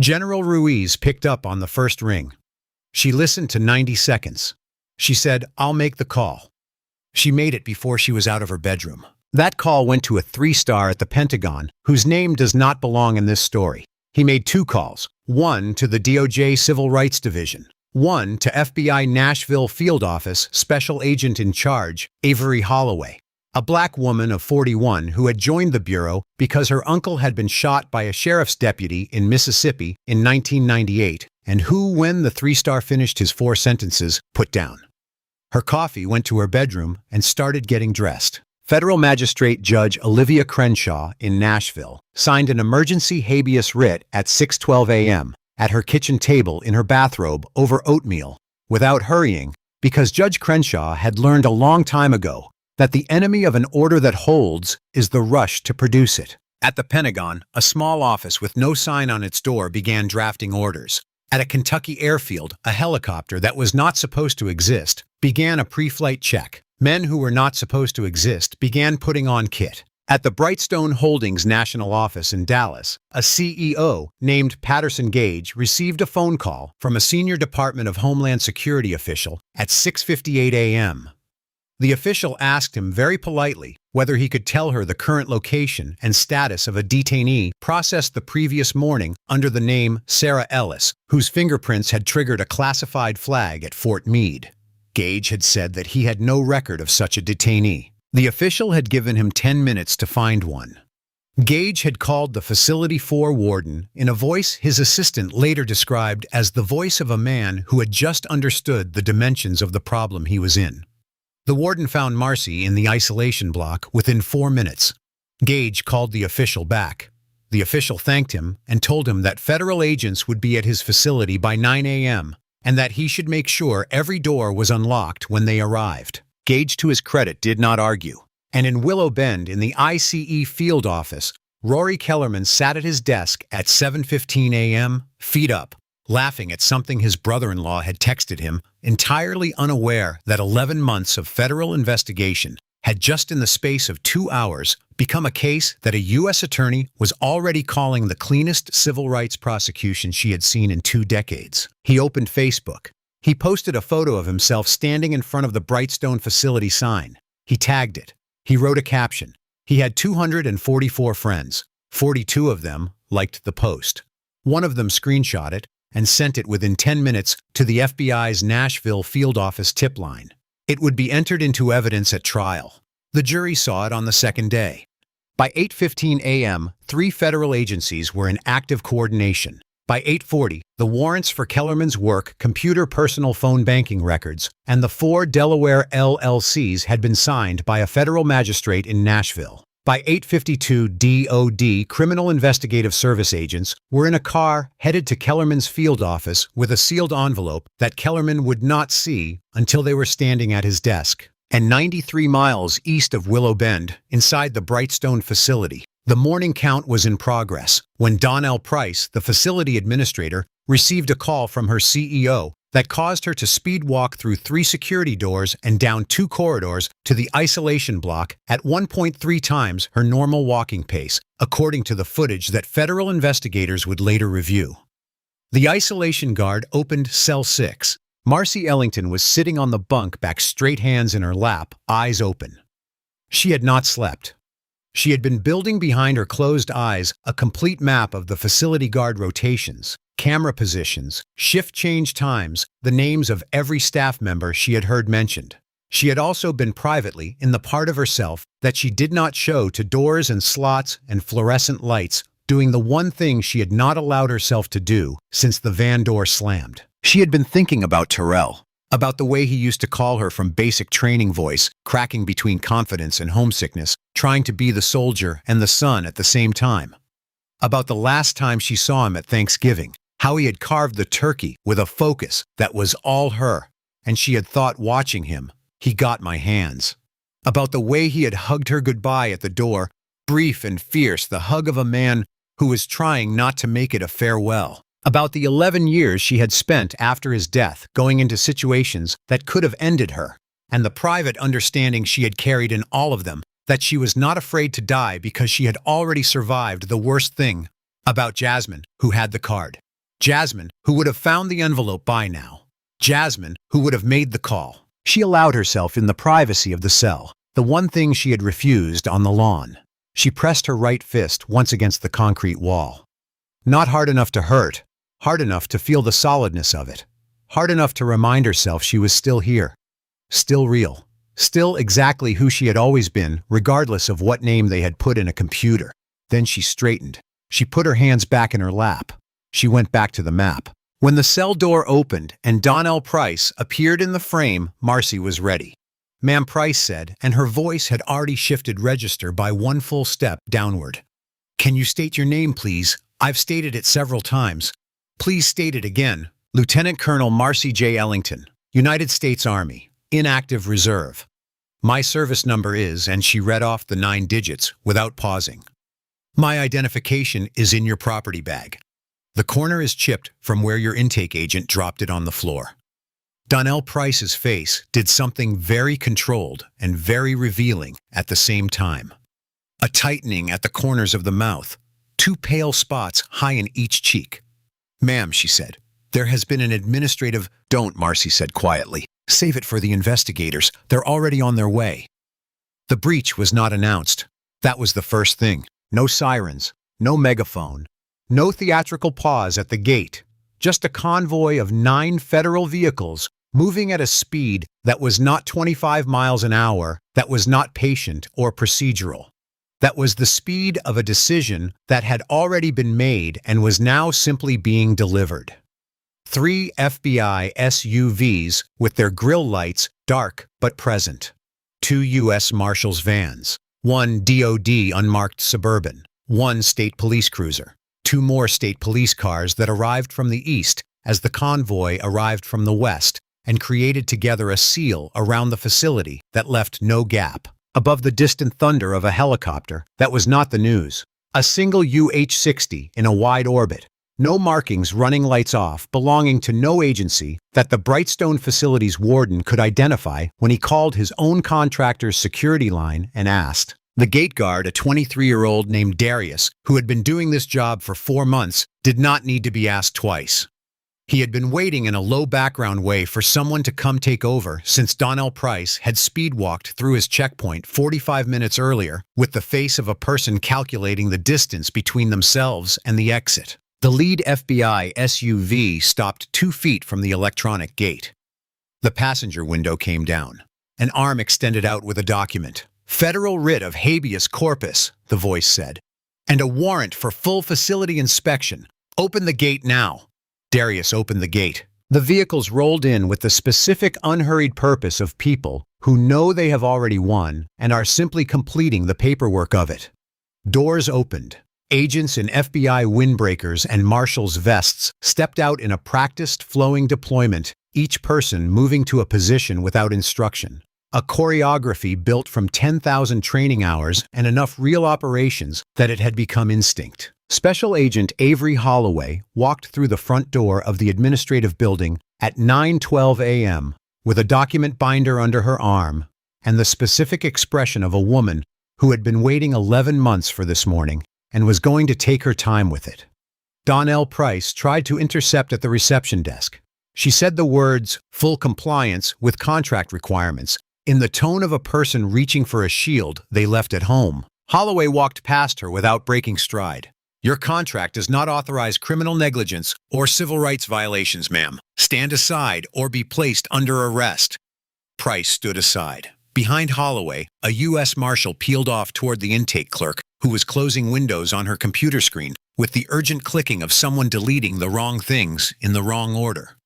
General Ruiz picked up on the first ring. She listened to 90 seconds. She said, "I'll make the call." She made it before she was out of her bedroom. That call went to a 3-star at the Pentagon, whose name does not belong in this story. He made 2 calls, one to the DOJ Civil Rights Division, one to FBI Nashville Field Office Special Agent in Charge, Avery Holloway, a black woman of 41 who had joined the Bureau because her uncle had been shot by a sheriff's deputy in Mississippi in 1998, and who, when the 3-star finished his 4 sentences, put down. Her coffee, went to her bedroom, and started getting dressed. Federal Magistrate Judge Olivia Crenshaw in Nashville signed an emergency habeas writ at 6:12 a.m. at her kitchen table in her bathrobe over oatmeal, without hurrying, because Judge Crenshaw had learned a long time ago that the enemy of an order that holds is the rush to produce it. At the Pentagon, a small office with no sign on its door began drafting orders. At a Kentucky airfield, a helicopter that was not supposed to exist began a pre-flight check. Men who were not supposed to exist began putting on kit. At the Brightstone Holdings National Office in Dallas, a CEO named Patterson Gage received a phone call from a senior Department of Homeland Security official at 6:58 a.m. The official asked him very politely whether he could tell her the current location and status of a detainee processed the previous morning under the name Sarah Ellis, whose fingerprints had triggered a classified flag at Fort Meade. Gage had said that he had no record of such a detainee. The official had given him 10 minutes to find one. Gage had called the Facility 4 warden in a voice his assistant later described as the voice of a man who had just understood the dimensions of the problem he was in. The warden found Marcy in the isolation block within 4 minutes. Gage called the official back. The official thanked him and told him that federal agents would be at his facility by 9 a.m. and that he should make sure every door was unlocked when they arrived. Gage, to his credit, did not argue. And in Willow Bend, in the ICE field office, Rory Kellerman sat at his desk at 7:15 a.m., feet up, laughing at something his brother-in-law had texted him, entirely unaware that 11 months of federal investigation had just in the space of 2 hours become a case that a U.S. attorney was already calling the cleanest civil rights prosecution she had seen in 2 decades. He opened Facebook. He posted a photo of himself standing in front of the Brightstone facility sign. He tagged it. He wrote a caption. He had 244 friends. 42 of them liked the post. One of them screenshot it and sent it within 10 minutes to the FBI's Nashville field office tip line. It would be entered into evidence at trial. The jury saw it on the second day. By 8:15 a.m., 3 federal agencies were in active coordination. By 8:40, the warrants for Kellerman's work, computer personal phone banking records, and the 4 Delaware LLCs had been signed by a federal magistrate in Nashville. By 8:52, DOD Criminal Investigative Service agents were in a car headed to Kellerman's field office with a sealed envelope that Kellerman would not see until they were standing at his desk. And 93 miles east of Willow Bend, inside the Brightstone facility, the morning count was in progress when Donnell Price, the facility administrator, received a call from her CEO that caused her to speed walk through 3 security doors and down 2 corridors to the isolation block at 1.3 times her normal walking pace, according to the footage that federal investigators would later review. The isolation guard opened cell 6. Marcy Ellington was sitting on the bunk back, straight hands in her lap, eyes open. She had not slept. She had been building behind her closed eyes a complete map of the facility guard rotations, camera positions, shift change times, the names of every staff member she had heard mentioned. She had also been privately in the part of herself that she did not show to doors and slots and fluorescent lights, doing the one thing she had not allowed herself to do since the van door slammed. She had been thinking about Terrell, about the way he used to call her from basic training voice, cracking between confidence and homesickness, trying to be the soldier and the son at the same time. About the last time she saw him at Thanksgiving, how he had carved the turkey with a focus that was all her, and she had thought watching him, he got my hands. About the way he had hugged her goodbye at the door, brief and fierce, the hug of a man who was trying not to make it a farewell. About the 11 years she had spent after his death going into situations that could have ended her, and the private understanding she had carried in all of them that she was not afraid to die because she had already survived the worst thing. About Jasmine, who had the card. Jasmine, who would have found the envelope by now. Jasmine, who would have made the call. She allowed herself in the privacy of the cell, The one thing she had refused on the lawn. She pressed her right fist once against the concrete wall. Not hard enough to hurt, hard enough to feel the solidness of it. Hard enough to remind herself she was still here. Still real. Still exactly who she had always been, regardless of what name they had put in a computer. Then she straightened. She put her hands back in her lap. She went back to the map. When the cell door opened and Donnell Price appeared in the frame, Marcy was ready. "Ma'am," Price said, and her voice had already shifted register by one full step downward. "Can you state your name, please? I've stated it several times. Please state it again." "Lieutenant Colonel Marcy J. Ellington, United States Army, inactive reserve. My service number is," and she read off the 9 digits without pausing. "My identification is in your property bag. The corner is chipped from where your intake agent dropped it on the floor." Donnell Price's face did something very controlled and very revealing at the same time. A tightening at the corners of the mouth, 2 pale spots high in each cheek. "Ma'am," she said, "there has been an administrative—" "Don't," Marcy said quietly. "Save it for the investigators. They're already on their way." The breach was not announced. That was the first thing. No sirens, no megaphone, no theatrical pause at the gate. Just a convoy of 9 federal vehicles moving at a speed that was not 25 miles an hour, that was not patient or procedural. That was the speed of a decision that had already been made and was now simply being delivered. 3 FBI SUVs with their grille lights dark but present. 2 U.S. Marshals vans. 1 DOD unmarked Suburban. 1 state police cruiser. 2 more state police cars that arrived from the east as the convoy arrived from the west and created together a seal around the facility that left no gap. Above the distant thunder of a helicopter, that was not the news. A single UH-60 in a wide orbit. No markings, running lights off, belonging to no agency that the Brightstone facility's warden could identify when he called his own contractor's security line and asked. The gate guard, a 23-year-old named Darius, who had been doing this job for 4 months, did not need to be asked twice. He had been waiting in a low background way for someone to come take over since Donnell Price had speed-walked through his checkpoint 45 minutes earlier with the face of a person calculating the distance between themselves and the exit. The lead FBI SUV stopped 2 feet from the electronic gate. The passenger window came down. An arm extended out with a document. "Federal writ of habeas corpus," the voice said, "and a warrant for full facility inspection. Open the gate now." Darius opened the gate. The vehicles rolled in with the specific unhurried purpose of people who know they have already won and are simply completing the paperwork of it. Doors opened. Agents in FBI windbreakers and marshals' vests stepped out in a practiced, flowing deployment, each person moving to a position without instruction. A choreography built from 10,000 training hours and enough real operations that it had become instinct. Special Agent Avery Holloway walked through the front door of the administrative building at 9:12 a.m. with a document binder under her arm and the specific expression of a woman who had been waiting 11 months for this morning and was going to take her time with it. Donnell Price tried to intercept at the reception desk. She said the words, "full compliance with contract requirements," in the tone of a person reaching for a shield they left at home. Holloway walked past her without breaking stride. "Your contract does not authorize criminal negligence or civil rights violations, ma'am. Stand aside or be placed under arrest." Price stood aside. Behind Holloway, a U.S. Marshal peeled off toward the intake clerk, who was closing windows on her computer screen with the urgent clicking of someone deleting the wrong things in the wrong order.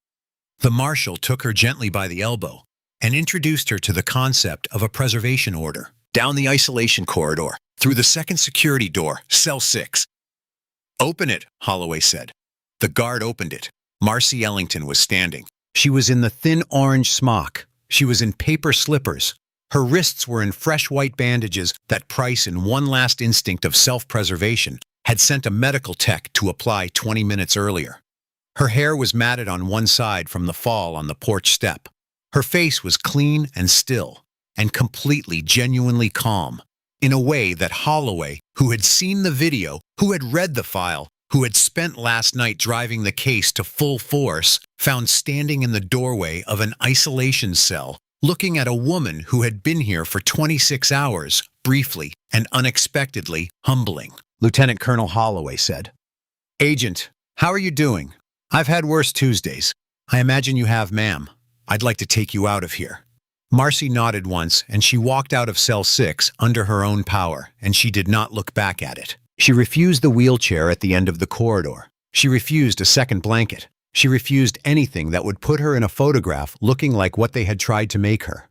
The Marshal took her gently by the elbow and introduced her to the concept of a preservation order. "Down the isolation corridor, through the second security door, cell 6. "Open it," Holloway said. The guard opened it. Marcy Ellington was standing. She was in the thin orange smock. She was in paper slippers. Her wrists were in fresh white bandages that Price, in one last instinct of self-preservation, had sent a medical tech to apply 20 minutes earlier. Her hair was matted on one side from the fall on the porch step. Her face was clean and still, and completely, genuinely calm, in a way that Holloway, who had seen the video, who had read the file, who had spent last night driving the case to full force, found standing in the doorway of an isolation cell looking at a woman who had been here for 26 hours, briefly and unexpectedly humbling. Lieutenant Colonel Holloway said, "Agent, how are you doing? I've had worse Tuesdays. I imagine you have, ma'am. I'd like to take you out of here." Marcy nodded once, and she walked out of cell 6 under her own power, and she did not look back at it. She refused the wheelchair at the end of the corridor. She refused a second blanket. She refused anything that would put her in a photograph looking like what they had tried to make her.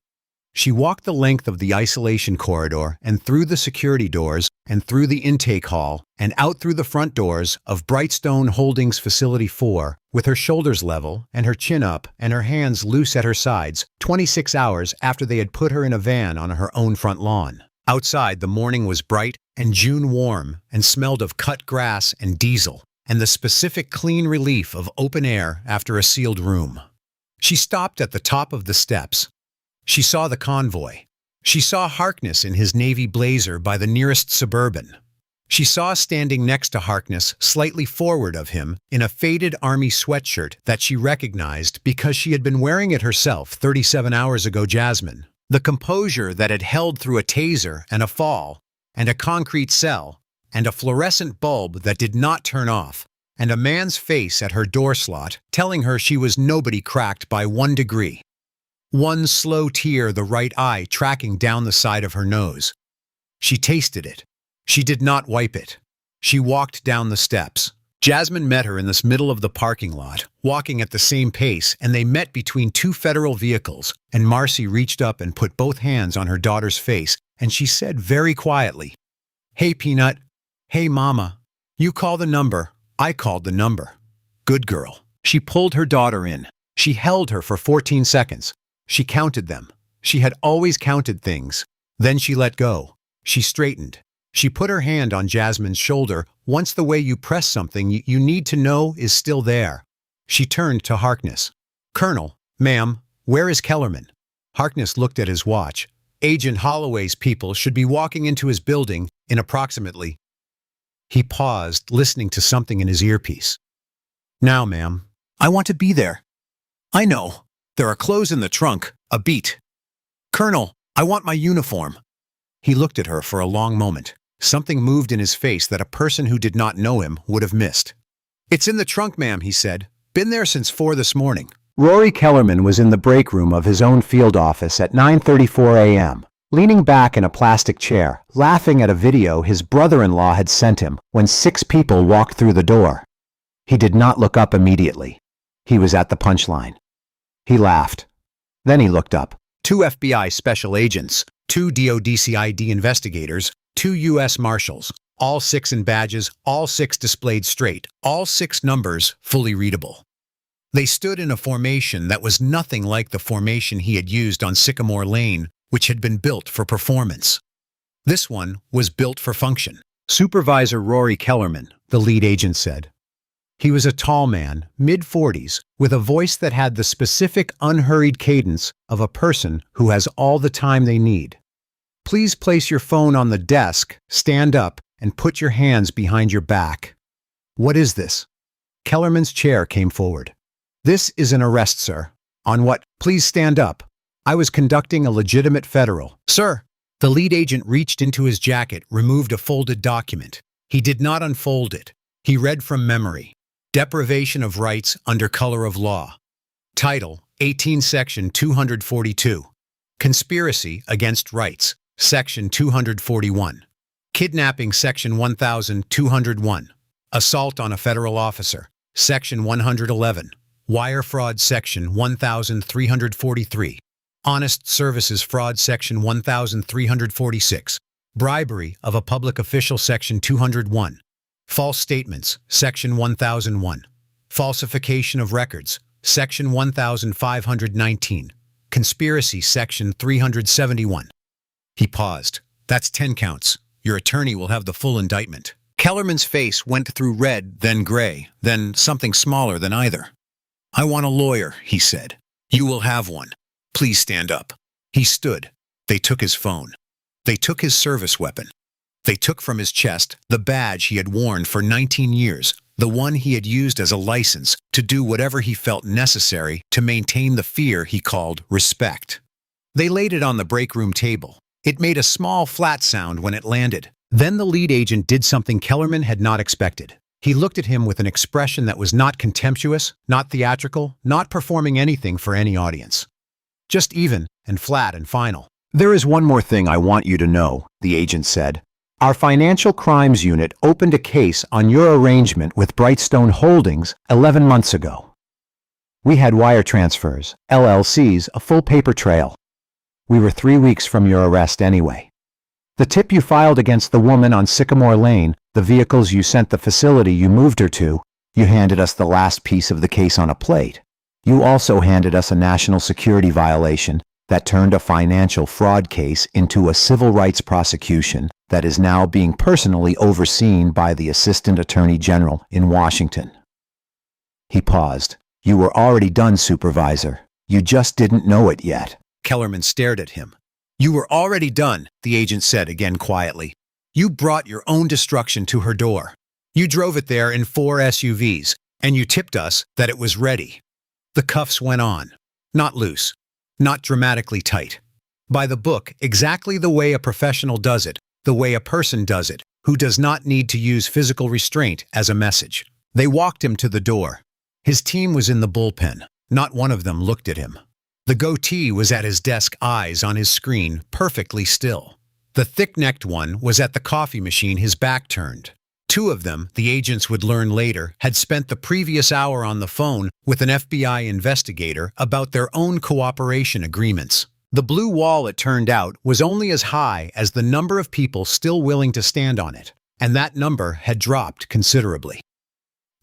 She walked the length of the isolation corridor and through the security doors and through the intake hall and out through the front doors of Brightstone Holdings Facility 4 with her shoulders level and her chin up and her hands loose at her sides 26 hours after they had put her in a van on her own front lawn. Outside, the morning was bright and June warm and smelled of cut grass and diesel and the specific clean relief of open air after a sealed room. She stopped at the top of the steps. She saw the convoy. She saw Harkness in his navy blazer by the nearest Suburban. She saw standing next to Harkness, slightly forward of him, in a faded army sweatshirt that she recognized because she had been wearing it herself 37 hours ago, Jasmine. The composure that had held through a taser and a fall, and a concrete cell, and a fluorescent bulb that did not turn off, and a man's face at her door slot telling her she was nobody cracked by 1 degree. One slow tear, the right eye tracking down the side of her nose. She tasted it. She did not wipe it. She walked down the steps. Jasmine met her in the middle of the parking lot, walking at the same pace, and they met between 2 federal vehicles, and Marcy reached up and put both hands on her daughter's face, and she said very quietly, "Hey, Peanut. Hey, Mama. You call the number. I called the number. Good girl." She pulled her daughter in. She held her for 14 seconds. She counted them. She had always counted things. Then she let go. She straightened. She put her hand on Jasmine's shoulder once the way you press something you need to know is still there. She turned to Harkness. "Colonel, ma'am, where is Kellerman?" Harkness looked at his watch. "Agent Holloway's people should be walking into his building in approximately." He paused, listening to something in his earpiece. "Now, ma'am, I want to be there." "I know. There are clothes in the trunk. A beat." "Colonel, I want my uniform." He looked at her for a long moment. Something moved in his face that a person who did not know him would have missed. "It's in the trunk, ma'am," he said. "Been there since 4 this morning." Rory Kellerman was in the break room of his own field office at 9:34 a.m., leaning back in a plastic chair, laughing at a video his brother-in-law had sent him when 6 people walked through the door. He did not look up immediately. He was at the punchline. He laughed. Then he looked up. 2 FBI special agents, 2 DODCID investigators, 2 U.S. Marshals, all 6 in badges, all 6 displayed straight, all 6 numbers fully readable. They stood in a formation that was nothing like the formation he had used on Sycamore Lane, which had been built for performance. This one was built for function. Supervisor Rory Kellerman, the lead agent said. He was a tall man, mid-40s, with a voice that had the specific unhurried cadence of a person who has all the time they need. "Please place your phone on the desk, stand up, and put your hands behind your back." "What is this?" Kellerman's chair came forward. "This is an arrest, sir." "On what?" "Please stand up. I was conducting a legitimate federal." "Sir." The lead agent reached into his jacket, removed a folded document. He did not unfold it. He read from memory. Deprivation of rights under color of law. Title, 18 Section 242. Conspiracy against rights, Section 241. Kidnapping, Section 1201. Assault on a federal officer, Section 111. Wire fraud, Section 1343. Honest services fraud, Section 1346. Bribery of a public official, Section 201. False statements, Section 1001. Falsification of records, Section 1519. Conspiracy, Section 371. He paused. "That's 10 counts. Your attorney will have the full indictment." Kellerman's face went through red, then gray, then something smaller than either. "I want a lawyer," he said. "You will have one. Please stand up." He stood. They took his phone. They took his service weapon. They took from his chest the badge he had worn for 19 years, the one he had used as a license to do whatever he felt necessary to maintain the fear he called respect. They laid it on the break room table. It made a small, flat sound when it landed. Then the lead agent did something Kellerman had not expected. He looked at him with an expression that was not contemptuous, not theatrical, not performing anything for any audience. Just even and flat and final. "There is one more thing I want you to know," the agent said. "Our financial crimes unit opened a case on your arrangement with Brightstone Holdings 11 months ago. We had wire transfers, LLCs, a full paper trail. We were 3 weeks from your arrest anyway. The tip you filed against the woman on Sycamore Lane, the vehicles you sent the facility you moved her to, you handed us the last piece of the case on a plate. You also handed us a national security violation that turned a financial fraud case into a civil rights prosecution that is now being personally overseen by the Assistant Attorney General in Washington." He paused. "You were already done, Supervisor. You just didn't know it yet." Kellerman stared at him. "You were already done," the agent said again quietly. "You brought your own destruction to her door. You drove it there in 4 SUVs, and you tipped us that it was ready." The cuffs went on. Not loose. Not dramatically tight. By the book, exactly the way a professional does it, the way a person does it, who does not need to use physical restraint as a message. They walked him to the door. His team was in the bullpen. Not one of them looked at him. The goatee was at his desk, eyes on his screen, perfectly still. The thick-necked one was at the coffee machine, his back turned. 2 of them, the agents would learn later, had spent the previous hour on the phone with an FBI investigator about their own cooperation agreements. The blue wall, it turned out, was only as high as the number of people still willing to stand on it, and that number had dropped considerably.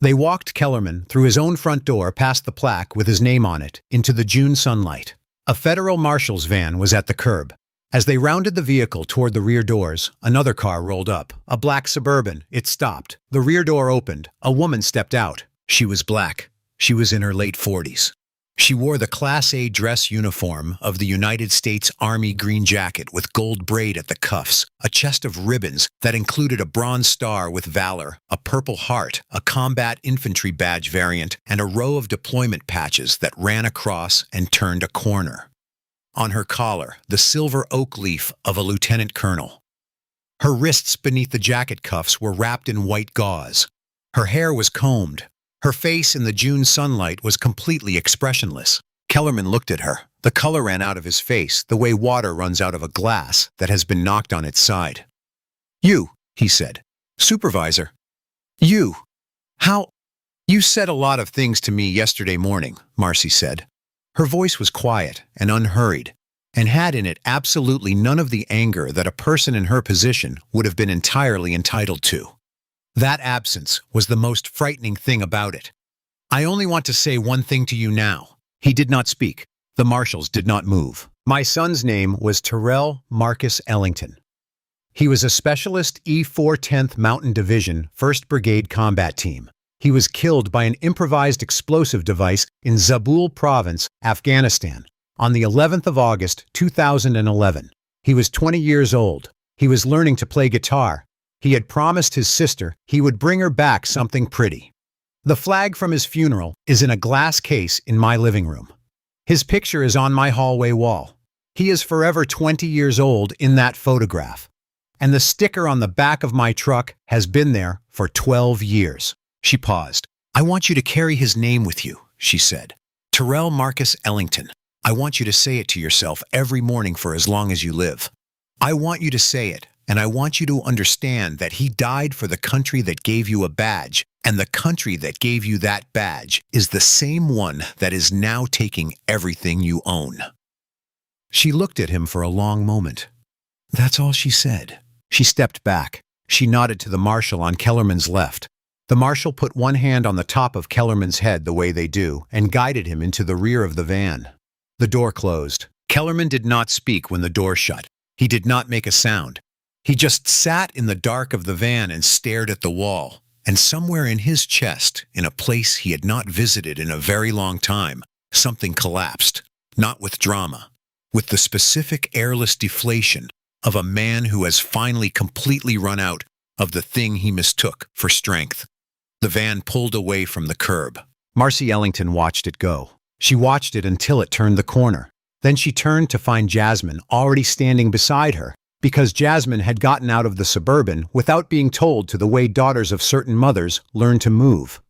They walked Kellerman through his own front door past the plaque with his name on it into the June sunlight. A federal marshal's van was at the curb. As they rounded the vehicle toward the rear doors, another car rolled up, a black Suburban. It stopped. The rear door opened. A woman stepped out. She was black. She was in her late 40s. She wore the Class A dress uniform of the United States Army green jacket with gold braid at the cuffs, a chest of ribbons that included a bronze star with valor, a purple heart, a combat infantry badge variant, and a row of deployment patches that ran across and turned a corner. On her collar, the silver oak leaf of a lieutenant colonel. Her wrists beneath the jacket cuffs were wrapped in white gauze. Her hair was combed. Her face in the June sunlight was completely expressionless. Kellerman looked at her. The color ran out of his face, the way water runs out of a glass that has been knocked on its side. "You," he said. "Supervisor. You. How? You said a lot of things to me yesterday morning," Marcy said. Her voice was quiet and unhurried, and had in it absolutely none of the anger that a person in her position would have been entirely entitled to. That absence was the most frightening thing about it. "I only want to say one thing to you now." He did not speak. The marshals did not move. "My son's name was Terrell Marcus Ellington. He was a specialist E4 10th Mountain Division 1st Brigade combat team. He was killed by an improvised explosive device in Zabul Province, Afghanistan, on the 11th of August, 2011. He was 20 years old. He was learning to play guitar. He had promised his sister he would bring her back something pretty. The flag from his funeral is in a glass case in my living room. His picture is on my hallway wall. He is forever 20 years old in that photograph. And the sticker on the back of my truck has been there for 12 years. She paused. "I want you to carry his name with you," she said. "Terrell Marcus Ellington. I want you to say it to yourself every morning for as long as you live. I want you to say it, and I want you to understand that he died for the country that gave you a badge, and the country that gave you that badge is the same one that is now taking everything you own." She looked at him for a long moment. That's all she said. She stepped back. She nodded to the marshal on Kellerman's left. The marshal put one hand on the top of Kellerman's head the way they do and guided him into the rear of the van. The door closed. Kellerman did not speak when the door shut. He did not make a sound. He just sat in the dark of the van and stared at the wall. And somewhere in his chest, in a place he had not visited in a very long time, something collapsed. Not with drama, with the specific airless deflation of a man who has finally completely run out of the thing he mistook for strength. The van pulled away from the curb. Marcy Ellington watched it go. She watched it until it turned the corner. Then she turned to find Jasmine already standing beside her, because Jasmine had gotten out of the Suburban without being told, to the way daughters of certain mothers learn to move.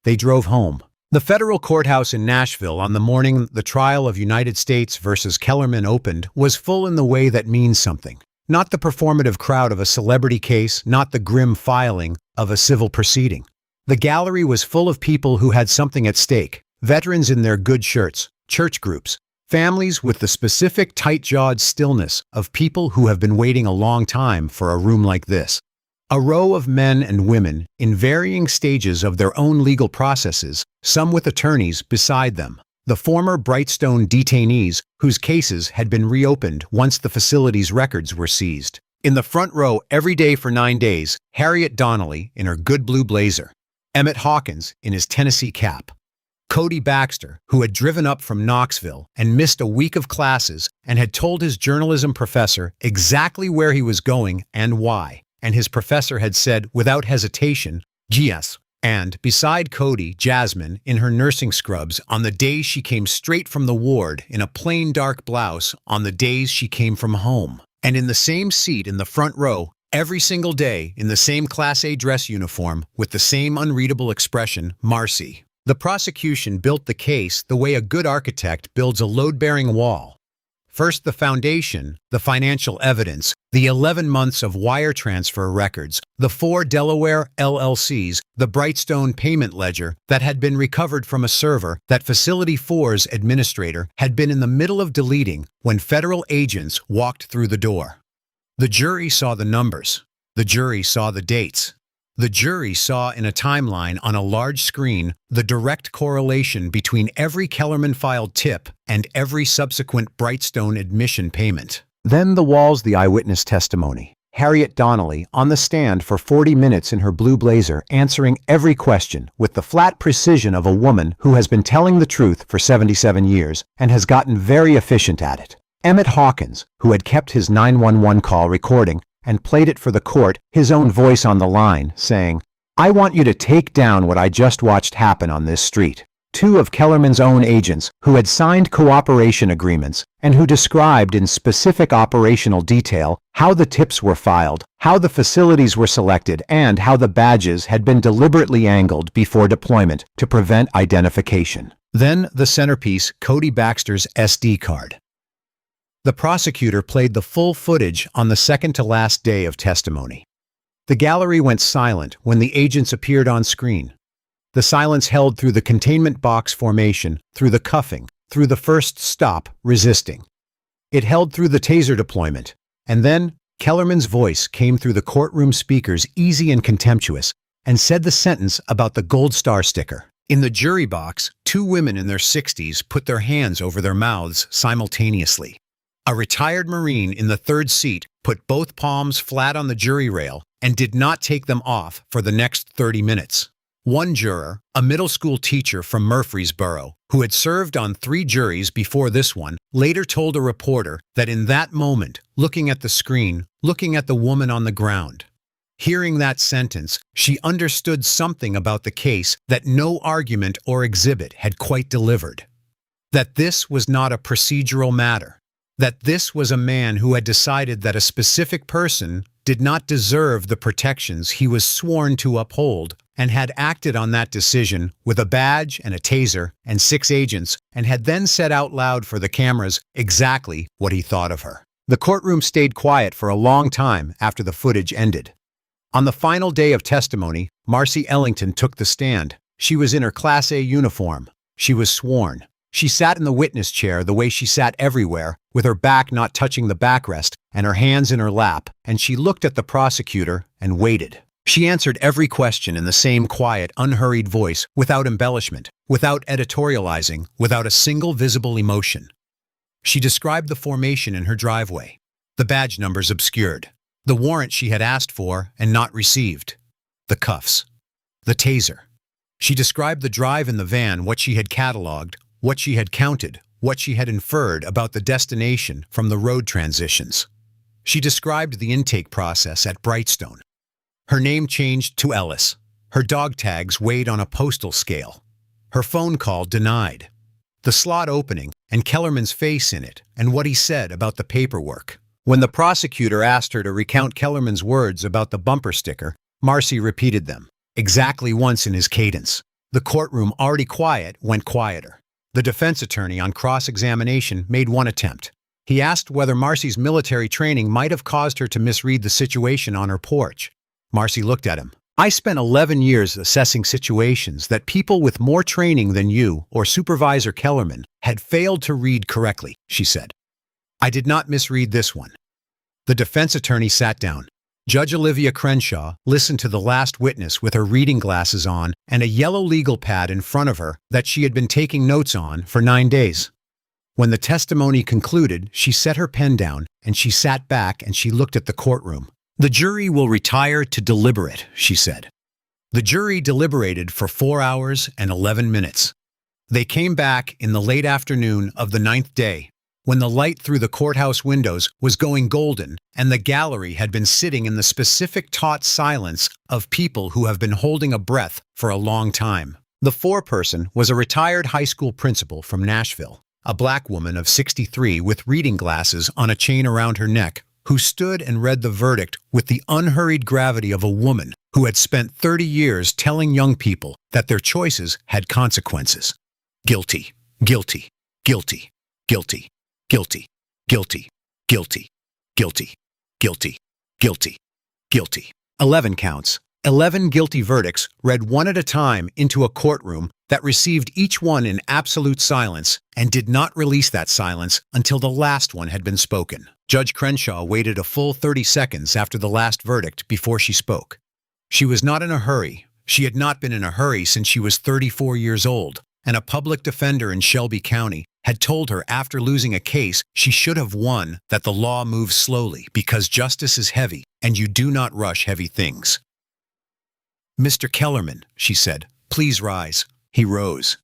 They drove home. The federal courthouse in Nashville on the morning the trial of United States versus Kellerman opened was full in the way that means something. Not the performative crowd of a celebrity case, not the grim filing of a civil proceeding. The gallery was full of people who had something at stake, veterans in their good shirts, church groups, families with the specific tight-jawed stillness of people who have been waiting a long time for a room like this. A row of men and women in varying stages of their own legal processes, some with attorneys beside them. The former Brightstone detainees whose cases had been reopened once the facility's records were seized. In the front row every day for 9 days, Harriet Donnelly in her good blue blazer, Emmett Hawkins in his Tennessee cap, Cody Baxter, who had driven up from Knoxville and missed a week of classes and had told his journalism professor exactly where he was going and why, and his professor had said without hesitation, "Yes." And, beside Cody, Jasmine, in her nursing scrubs on the days she came straight from the ward, in a plain dark blouse on the days she came from home. And in the same seat in the front row, every single day, in the same Class A dress uniform, with the same unreadable expression, Marcy. The prosecution built the case the way a good architect builds a load-bearing wall. First the foundation, the financial evidence, the 11 months of wire transfer records, the 4 Delaware LLCs, the Brightstone payment ledger that had been recovered from a server that Facility 4's administrator had been in the middle of deleting when federal agents walked through the door. The jury saw the numbers. The jury saw the dates. The jury saw in a timeline on a large screen the direct correlation between every Kellerman-filed tip and every subsequent Brightstone admission payment. Then the walls, the eyewitness testimony. Harriet Donnelly on the stand for 40 minutes in her blue blazer, answering every question with the flat precision of a woman who has been telling the truth for 77 years and has gotten very efficient at it. Emmett Hawkins, who had kept his 911 call recording and played it for the court, his own voice on the line, saying, "I want you to take down what I just watched happen on this street." 2 of Kellerman's own agents who had signed cooperation agreements and who described in specific operational detail how the tips were filed, how the facilities were selected, and how the badges had been deliberately angled before deployment to prevent identification. Then the centerpiece, Cody Baxter's SD card. The prosecutor played the full footage on the second-to-last day of testimony. The gallery went silent when the agents appeared on screen. The silence held through the containment box formation, through the cuffing, through the first stop, resisting. It held through the taser deployment. And then Kellerman's voice came through the courtroom speakers, easy and contemptuous, and said the sentence about the gold star sticker. In the jury box, 2 women in their 60s put their hands over their mouths simultaneously. A retired Marine in the 3rd seat put both palms flat on the jury rail and did not take them off for the next 30 minutes. One juror, a middle school teacher from Murfreesboro, who had served on 3 juries before this one, later told a reporter that in that moment, looking at the screen, looking at the woman on the ground, hearing that sentence, she understood something about the case that no argument or exhibit had quite delivered. That this was not a procedural matter. That this was a man who had decided that a specific person did not deserve the protections he was sworn to uphold, and had acted on that decision with a badge and a taser and 6 agents, and had then said out loud for the cameras exactly what he thought of her. The courtroom stayed quiet for a long time after the footage ended. On the final day of testimony, Marcy Ellington took the stand. She was in her Class A uniform. She was sworn. She sat in the witness chair the way she sat everywhere, with her back not touching the backrest and her hands in her lap, and she looked at the prosecutor and waited. She answered every question in the same quiet, unhurried voice, without embellishment, without editorializing, without a single visible emotion. She described the formation in her driveway, the badge numbers obscured, the warrant she had asked for and not received, the cuffs, the taser. She described the drive in the van, what she had cataloged, what she had counted, what she had inferred about the destination from the road transitions. She described the intake process at Brightstone. Her name changed to Ellis. Her dog tags weighed on a postal scale. Her phone call denied. The slot opening, and Kellerman's face in it, and what he said about the paperwork. When the prosecutor asked her to recount Kellerman's words about the bumper sticker, Marcy repeated them, exactly once in his cadence. The courtroom, already quiet, went quieter. The defense attorney on cross-examination made one attempt. He asked whether Marcy's military training might have caused her to misread the situation on her porch. Marcy looked at him. I spent 11 years assessing situations that people with more training than you or Supervisor Kellerman had failed to read correctly, she said. I did not misread this one. The defense attorney sat down. Judge Olivia Crenshaw listened to the last witness with her reading glasses on and a yellow legal pad in front of her that she had been taking notes on for 9 days. When the testimony concluded, she set her pen down and she sat back and she looked at the courtroom. The jury will retire to deliberate, she said. The jury deliberated for 4 hours and 11 minutes. They came back in the late afternoon of the 9th day, when the light through the courthouse windows was going golden and the gallery had been sitting in the specific taut silence of people who have been holding a breath for a long time. The foreperson was a retired high school principal from Nashville, a black woman of 63 with reading glasses on a chain around her neck, who stood and read the verdict with the unhurried gravity of a woman who had spent 30 years telling young people that their choices had consequences. Guilty, guilty, guilty, guilty, guilty, guilty, guilty, guilty, guilty, guilty, guilty. 11 counts. 11 guilty verdicts read one at a time into a courtroom that received each one in absolute silence and did not release that silence until the last one had been spoken. Judge Crenshaw waited a full 30 seconds after the last verdict before she spoke. She was not in a hurry. She had not been in a hurry since she was 34 years old, and a public defender in Shelby County had told her after losing a case she should have won that the law moves slowly because justice is heavy and you do not rush heavy things. Mr. Kellerman, she said, please rise. He rose.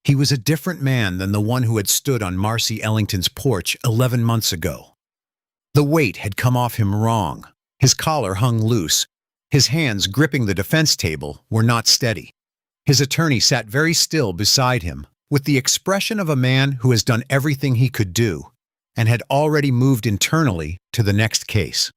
He was a different man than the one who had stood on Marcy Ellington's porch 11 months ago. The weight had come off him wrong. His collar hung loose. His hands gripping the defense table were not steady. His attorney sat very still beside him, with the expression of a man who has done everything he could do and had already moved internally to the next case.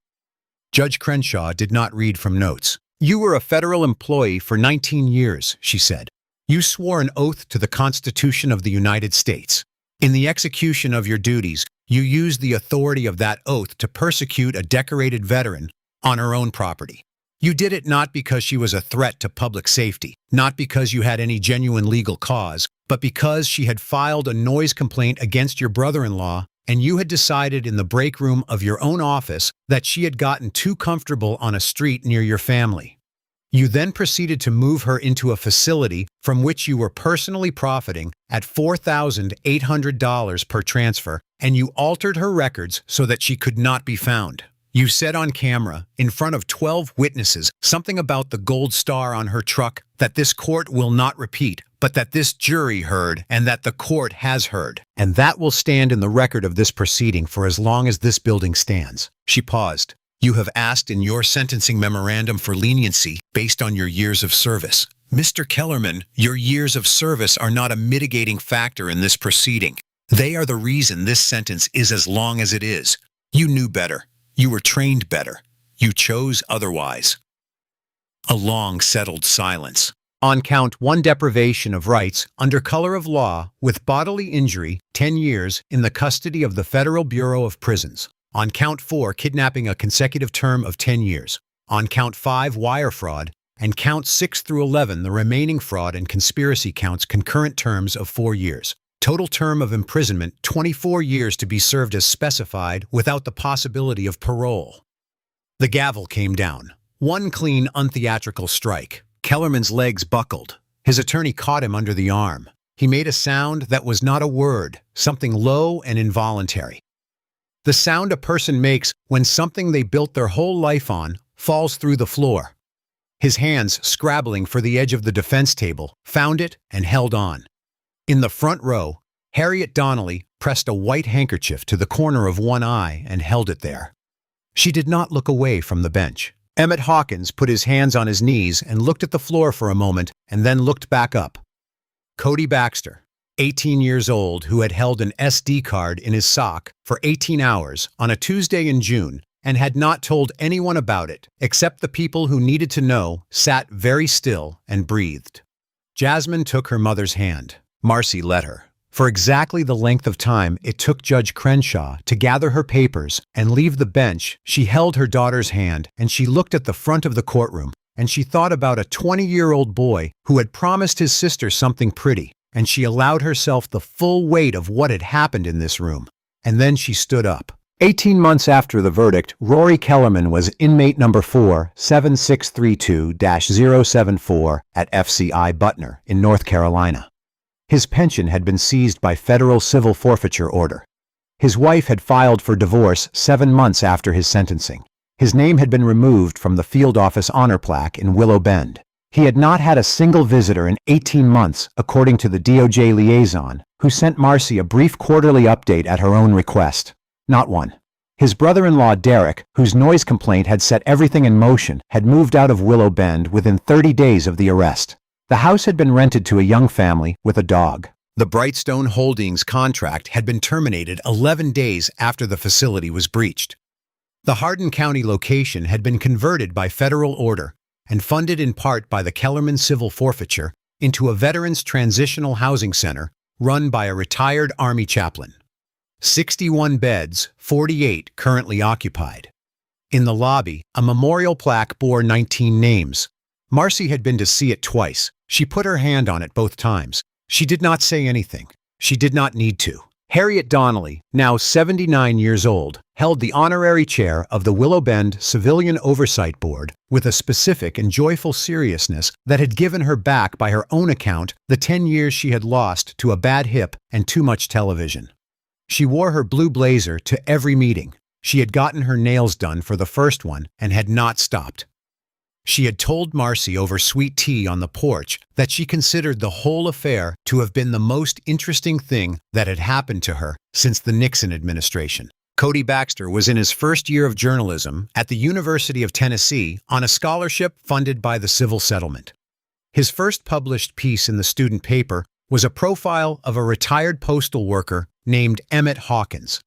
Judge Crenshaw did not read from notes. You were a federal employee for 19 years, she said. You swore an oath to the Constitution of the United States. In the execution of your duties, you used the authority of that oath to persecute a decorated veteran on her own property. You did it not because she was a threat to public safety, not because you had any genuine legal cause, but because she had filed a noise complaint against your brother-in-law, and you had decided in the break room of your own office that she had gotten too comfortable on a street near your family. You then proceeded to move her into a facility from which you were personally profiting at $4,800 per transfer, and you altered her records so that she could not be found. You said on camera, in front of 12 witnesses, something about the gold star on her truck that this court will not repeat, but that this jury heard and that the court has heard. And that will stand in the record of this proceeding for as long as this building stands. She paused. You have asked in your sentencing memorandum for leniency based on your years of service. Mr. Kellerman, your years of service are not a mitigating factor in this proceeding. They are the reason this sentence is as long as it is. You knew better. You were trained better. You chose otherwise. A long, settled silence. On count 1, deprivation of rights under color of law with bodily injury, 10 years in the custody of the Federal Bureau of Prisons. On count 4, kidnapping, a consecutive term of 10 years. On count 5, wire fraud. And count 6 through 11, the remaining fraud and conspiracy counts, concurrent terms of 4 years. Total term of imprisonment, 24 years to be served as specified without the possibility of parole. The gavel came down. One clean, untheatrical strike. Kellerman's legs buckled. His attorney caught him under the arm. He made a sound that was not a word, something low and involuntary. The sound a person makes when something they built their whole life on falls through the floor. His hands, scrabbling for the edge of the defense table, found it and held on. In the front row, Harriet Donnelly pressed a white handkerchief to the corner of one eye and held it there. She did not look away from the bench. Emmett Hawkins put his hands on his knees and looked at the floor for a moment and then looked back up. Cody Baxter, 18 years old, who had held an SD card in his sock for 18 hours on a Tuesday in June and had not told anyone about it except the people who needed to know, sat very still and breathed. Jasmine took her mother's hand. Marcy let her. For exactly the length of time it took Judge Crenshaw to gather her papers and leave the bench, she held her daughter's hand and she looked at the front of the courtroom and she thought about a 20-year-old boy who had promised his sister something pretty, and she allowed herself the full weight of what had happened in this room. And then she stood up. 18 months after the verdict, Rory Kellerman was inmate number 47632-074 at FCI Butner in North Carolina. His pension had been seized by federal civil forfeiture order. His wife had filed for divorce 7 months after his sentencing. His name had been removed from the field office honor plaque in Willow Bend. He had not had a single visitor in 18 months, according to the DOJ liaison, who sent Marcy a brief quarterly update at her own request. Not one. His brother-in-law, Derek, whose noise complaint had set everything in motion, had moved out of Willow Bend within 30 days of the arrest. The house had been rented to a young family with a dog. The Brightstone Holdings contract had been terminated 11 days after the facility was breached. The Hardin County location had been converted by federal order and funded in part by the Kellerman Civil Forfeiture into a veterans transitional housing center run by a retired Army chaplain. 61 beds, 48 currently occupied. In the lobby, a memorial plaque bore 19 names. Marcy had been to see it twice. She put her hand on it both times. She did not say anything. She did not need to. Harriet Donnelly, now 79 years old, held the honorary chair of the Willow Bend Civilian Oversight Board with a specific and joyful seriousness that had given her back, by her own account, the 10 years she had lost to a bad hip and too much television. She wore her blue blazer to every meeting. She had gotten her nails done for the first one and had not stopped. She had told Marcy over sweet tea on the porch that she considered the whole affair to have been the most interesting thing that had happened to her since the Nixon administration. Cody Baxter was in his first year of journalism at the University of Tennessee on a scholarship funded by the civil settlement. His first published piece in the student paper was a profile of a retired postal worker named Emmett Hawkins.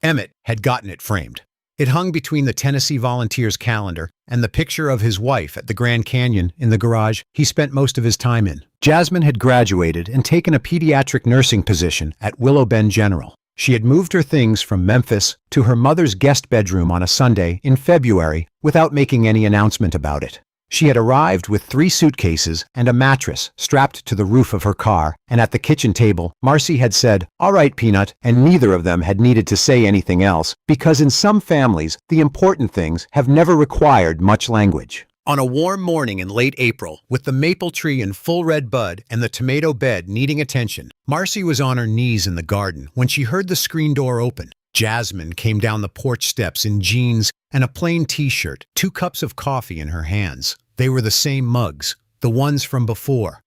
Emmett had gotten it framed. It hung between the Tennessee Volunteers calendar and the picture of his wife at the Grand Canyon in the garage he spent most of his time in. Jasmine had graduated and taken a pediatric nursing position at Willow Bend General. She had moved her things from Memphis to her mother's guest bedroom on a Sunday in February without making any announcement about it. She had arrived with 3 suitcases and a mattress strapped to the roof of her car, and at the kitchen table, Marcy had said, "All right, Peanut," and neither of them had needed to say anything else, because in some families, the important things have never required much language. On a warm morning in late April, with the maple tree in full red bud and the tomato bed needing attention, Marcy was on her knees in the garden when she heard the screen door open. Jasmine came down the porch steps in jeans and a plain t-shirt, 2 cups of coffee in her hands. They were the same mugs, the ones from before.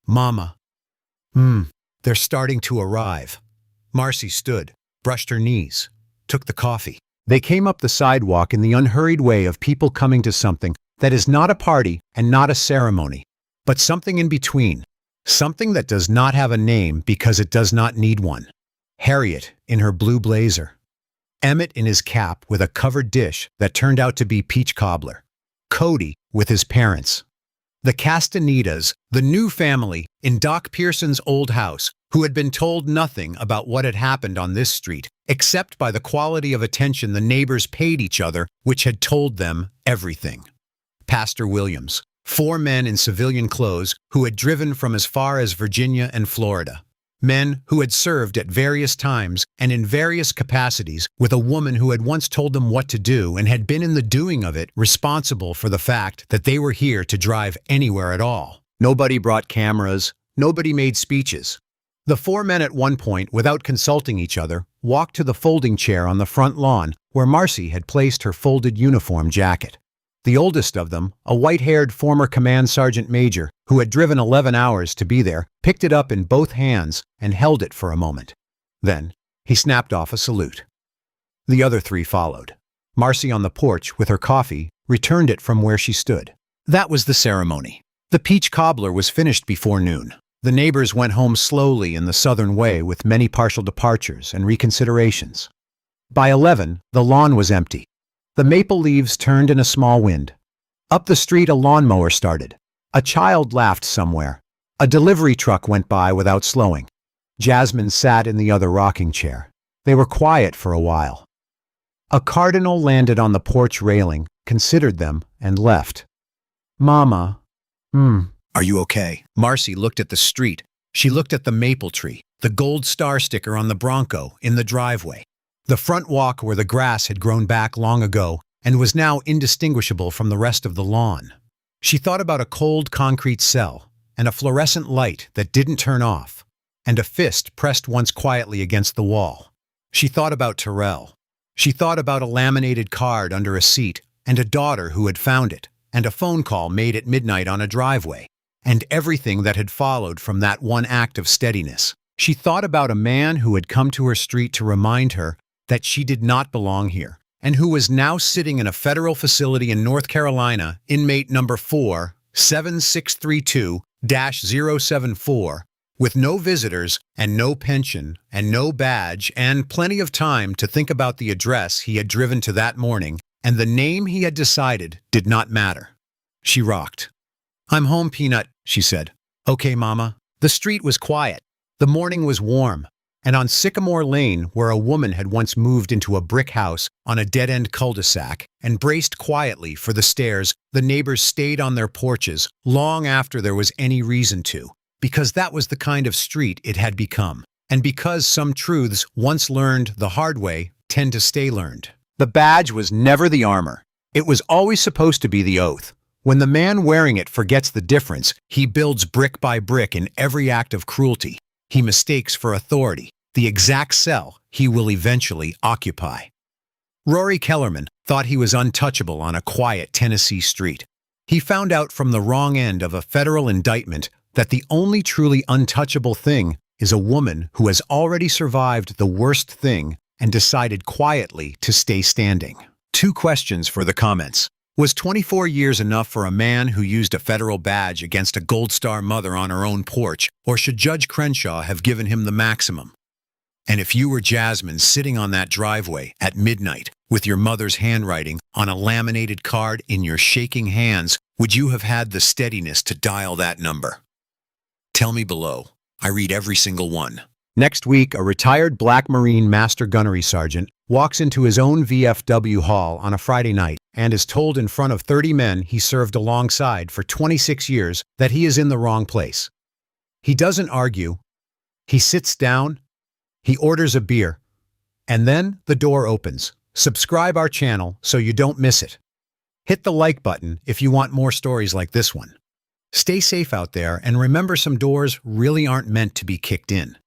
"Mama." They're starting to arrive." Marcy stood, brushed her knees, took the coffee. They came up the sidewalk in the unhurried way of people coming to something that is not a party and not a ceremony, but something in between, something that does not have a name because it does not need one. Harriet in her blue blazer. Emmett in his cap with a covered dish that turned out to be peach cobbler. Cody with his parents. The Castanedas, the new family in Doc Pearson's old house, who had been told nothing about what had happened on this street, except by the quality of attention the neighbors paid each other, which had told them everything. Pastor Williams, 4 men in civilian clothes who had driven from as far as Virginia and Florida. Men who had served at various times and in various capacities with a woman who had once told them what to do and had been in the doing of it responsible for the fact that they were here to drive anywhere at all. Nobody brought cameras. Nobody made speeches. The 4 men at one point, without consulting each other, walked to the folding chair on the front lawn where Marcy had placed her folded uniform jacket. The oldest of them, a white-haired former command sergeant major who had driven 11 hours to be there, picked it up in both hands and held it for a moment. Then he snapped off a salute. The other 3 followed. Marcy, on the porch with her coffee, returned it from where she stood. That was the ceremony. The peach cobbler was finished before noon. The neighbors went home slowly in the southern way with many partial departures and reconsiderations. By 11, the lawn was empty. The maple leaves turned in a small wind. Up the street a lawnmower started. A child laughed somewhere. A delivery truck went by without slowing. Jasmine sat in the other rocking chair. They were quiet for a while. A cardinal landed on the porch railing, considered them, and left. Mama. Are you okay? Marcy looked at the street. She looked at the maple tree, the gold star sticker on the Bronco in the driveway, the front walk where the grass had grown back long ago and was now indistinguishable from the rest of the lawn. She thought about a cold concrete cell and a fluorescent light that didn't turn off, and a fist pressed once quietly against the wall. She thought about Terrell. She thought about a laminated card under a seat and a daughter who had found it, and a phone call made at midnight on a driveway, and everything that had followed from that one act of steadiness. She thought about a man who had come to her street to remind her that she did not belong here, and who was now sitting in a federal facility in North Carolina, inmate number 47632-074, with no visitors and no pension and no badge and plenty of time to think about the address he had driven to that morning, and the name he had decided did not matter. She rocked. "I'm home, Peanut," she said. "Okay, Mama." The street was quiet. The morning was warm, and on Sycamore Lane, where a woman had once moved into a brick house on a dead-end cul-de-sac and braced quietly for the stairs, the neighbors stayed on their porches long after there was any reason to, because that was the kind of street it had become, and because some truths once learned the hard way tend to stay learned. The badge was never the armor. It was always supposed to be the oath. When the man wearing it forgets the difference, he builds brick by brick in every act of cruelty. He mistakes for authority the exact cell he will eventually occupy. Rory Kellerman thought he was untouchable on a quiet Tennessee street. He found out from the wrong end of a federal indictment that the only truly untouchable thing is a woman who has already survived the worst thing and decided quietly to stay standing. 2 questions for the comments. Was 24 years enough for a man who used a federal badge against a Gold Star mother on her own porch, or should Judge Crenshaw have given him the maximum? And if you were Jasmine sitting on that driveway at midnight with your mother's handwriting on a laminated card in your shaking hands, would you have had the steadiness to dial that number? Tell me below. I read every single one. Next week, a retired Black Marine Master Gunnery Sergeant walks into his own VFW hall on a Friday night and is told in front of 30 men he served alongside for 26 years that he is in the wrong place. He doesn't argue. He sits down. He orders a beer. And then the door opens. Subscribe our channel so you don't miss it. Hit the like button if you want more stories like this one. Stay safe out there, and remember, some doors really aren't meant to be kicked in.